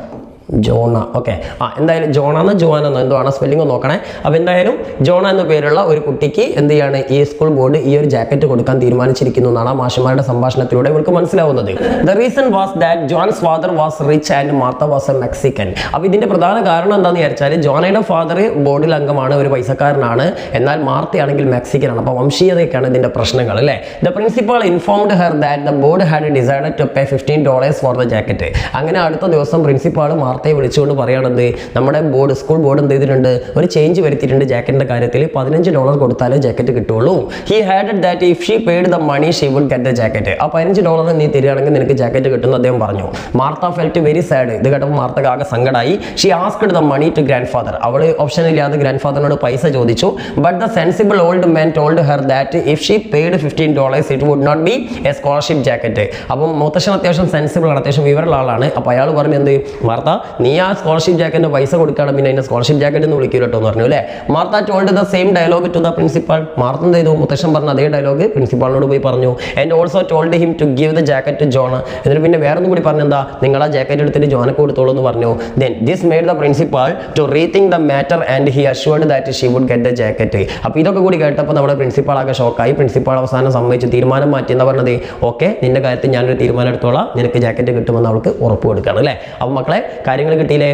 ജോണ. ഓക്കെ, എന്തായാലും ജോണാന്നോ ജോനാന്നോ എന്തോ ആണ് സ്പെല്ലിംഗ് നോക്കണേ. അപ്പോൾ എന്തായാലും ജോണ എന്ന പേരുള്ള ഒരു കുട്ടിക്ക് എന്ത് ചെയ്യാണ്, ഈ സ്കൂൾ ബോർഡ് ഈ ഒരു ജാക്കറ്റ് കൊടുക്കാൻ തീരുമാനിച്ചിരിക്കുന്നു എന്നാണ് ആ മാഷന്മാരുടെ സംഭാഷണത്തിലൂടെ ഇവർക്ക് മനസ്സിലാവുന്നത്. The reason was that John's father was rich and Martha was a Mexican. അപ്പോൾ ഇതിന്റെ പ്രധാന കാരണം എന്താണെന്ന് വിചാരിച്ചാൽ, ജോണയുടെ ഫാദർ ബോർഡിൽ അംഗമാണ്, ഒരു പൈസക്കാരനാണ്, എന്നാൽ മാർത്തയാണെങ്കിൽ മെക്സിക്കനാണ്. അപ്പോൾ വംശീയതയൊക്കെയാണ് ഇതിന്റെ പ്രശ്നങ്ങൾ അല്ലേ. The principal informed her that the board had decided to pay $15 for the jacket. അങ്ങനെ അടുത്ത ദിവസം പ്രിൻസിപ്പാൾ മാർത്തയെ വിളിച്ചുകൊണ്ട് പറയുകയാണെന്ത്, നമ്മുടെ സ്കൂൾ ബോർഡ് എന്ത് ചെയ്തിട്ടുണ്ട്, ഒരു ചേഞ്ച് വരുത്തിയിട്ടുണ്ട് ജാക്കറ്റിന്റെ കാര്യത്തിൽ. $15 കൊടുത്താലേ ജാക്കറ്റ് കിട്ടുള്ളൂ. He had that if she paid the money she would get the jacket. ആ $15 നീ തരികയാണെങ്കിൽ നിനക്ക് ജാക്കറ്റ് കിട്ടുമെന്ന് അദ്ദേഹം പറഞ്ഞു. Martha felt very sad. ഇത് കേട്ടപ്പോൾ മാർത്തക്ക് ആകെ സങ്കടമായി. She asked the money to grand father. അവൾ ഓപ്ഷൻ ഇല്ലാതെ ഗ്രാൻഡ് ഫാദറിനോട് പൈസ ചോദിച്ചു. But the sensible old man told her that if she paid $15 it would not be a scholarship jacket. അപ്പം മുത്തശ്ശൻ അത്യാവശ്യം സെൻസിബിൾ ആണ്, അത്യാവശ്യം വിവരമുള്ള ആളാണ്. അപ്പോൾ അയാൾ പറഞ്ഞു, എന്ത് മാർത്ത, നീ ആ സ്കോളർഷിപ്പ് ജാക്കറ്റിന്റെ പൈസ കൊടുക്കുകയാണ്, പിന്നെ അതിന്റെ സ്കോളർഷിപ്പ് ജാക്കറ്റ് എന്ന് വിളിക്കൂല കേട്ടോ എന്ന് പറഞ്ഞു അല്ലേ. Martha told the same dialogue to the principal. Martha എന്ത് ചെയ്തു, മുത്തശ്ശൻ പറഞ്ഞ അതേ ഡയലോഗ് പ്രിൻസിപ്പാളിനോട് പോയി പറഞ്ഞു. And also told him to give the jacket to John. എന്നിട്ട് പിന്നെ വേറെ ഒന്നും കൂടി പറഞ്ഞു, എന്താ, നിങ്ങൾ ആ ജാക്കറ്റ് എടുത്തിട്ട് ജോനക്ക് കൊടുത്തോളൂ എന്ന് പറഞ്ഞു. Then this made the principal to rethink the matter and he assured that she would get the jacket. അപ്പോൾ ഇതൊക്കെ കൂടി കേട്ടപ്പോൾ നമ്മുടെ പ്രിൻസിപ്പാൾ ആകെ ഷോക്കായി. പ്രിൻസിപ്പാൾ അവസാനം സമ്മതിച്ച് തീരുമാനം മാറ്റി. എന്താ പറഞ്ഞത്, ഓക്കെ, നിന്റെ കാര്യത്തിൽ ഞാനൊരു തീരുമാനം എടുത്തോളാം, നിനക്ക് ജാക്കറ്റ് കിട്ടുമെന്ന് അവൾക്ക് ഉറപ്പ് കൊടുക്കുകയാണ് അല്ലേ. അപ്പോൾ മക്കളെ, കാര്യങ്ങൾ കിട്ടിയില്ലേ?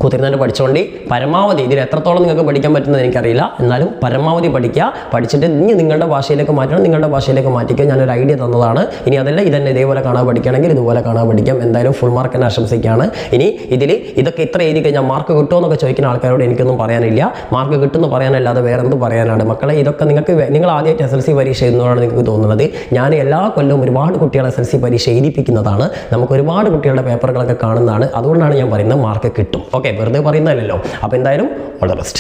കുതിർന്നിട്ട് പഠിച്ചുകൊണ്ട് പരമാവധി ഇതിൽ എത്രത്തോളം നിങ്ങൾക്ക് പഠിക്കാൻ പറ്റുന്നത് എനിക്കറിയില്ല, എന്നാലും പരമാവധി പഠിക്കുക. പഠിച്ചിട്ട് ഇനി നിങ്ങളുടെ ഭാഷയിലേക്ക് മാറ്റണം, നിങ്ങളുടെ ഭാഷയിലേക്ക് മാറ്റിക്കുക. ഞാനൊരു ഐഡിയ തന്നതാണ്. ഇനി അതല്ല ഇതന്നെ ഇതേപോലെ കാണാൻ പഠിക്കുകയാണെങ്കിൽ ഇതുപോലെ കാണാൻ പഠിക്കാം. എന്തായാലും ഫുൾ മാർക്ക് തന്നെ ആശംസിക്കുകയാണ്. ഇനി ഇതിൽ ഇതൊക്കെ ഇത്ര എഴുതി കഴിഞ്ഞാൽ മാർക്ക് കിട്ടുമോ എന്നൊക്കെ ചോദിക്കുന്ന ആൾക്കാരോട് എനിക്കൊന്നും പറയാനില്ല. മാർക്ക് കിട്ടുമെന്ന് പറയാനല്ലാതെ വേറെ എന്ത് പറയാനാണ് മക്കളെ. ഇതൊക്കെ നിങ്ങൾ ആദ്യമായിട്ട് SLC പരീക്ഷ എഴുതുന്നതാണ് നിങ്ങൾക്ക് തോന്നുന്നത്. ഞാൻ എല്ലാ കൊല്ലവും ഒരുപാട് കുട്ടികളെ SLC പരീക്ഷ എഴുതിപ്പിക്കുന്നതാണ്. നമുക്ക് ഒരുപാട് കുട്ടികളുടെ പേപ്പറുകളൊക്കെ കാണുന്നതാണ്. അതുകൊണ്ടാണ് ഞാൻ പറയുന്നത് മാർക്ക് കിട്ടും. ഓക്കെ, വെറുതെ പറയുന്നതല്ലോ. അപ്പോൾ എന്തായാലും ഓൾ ദ ബെസ്റ്റ്.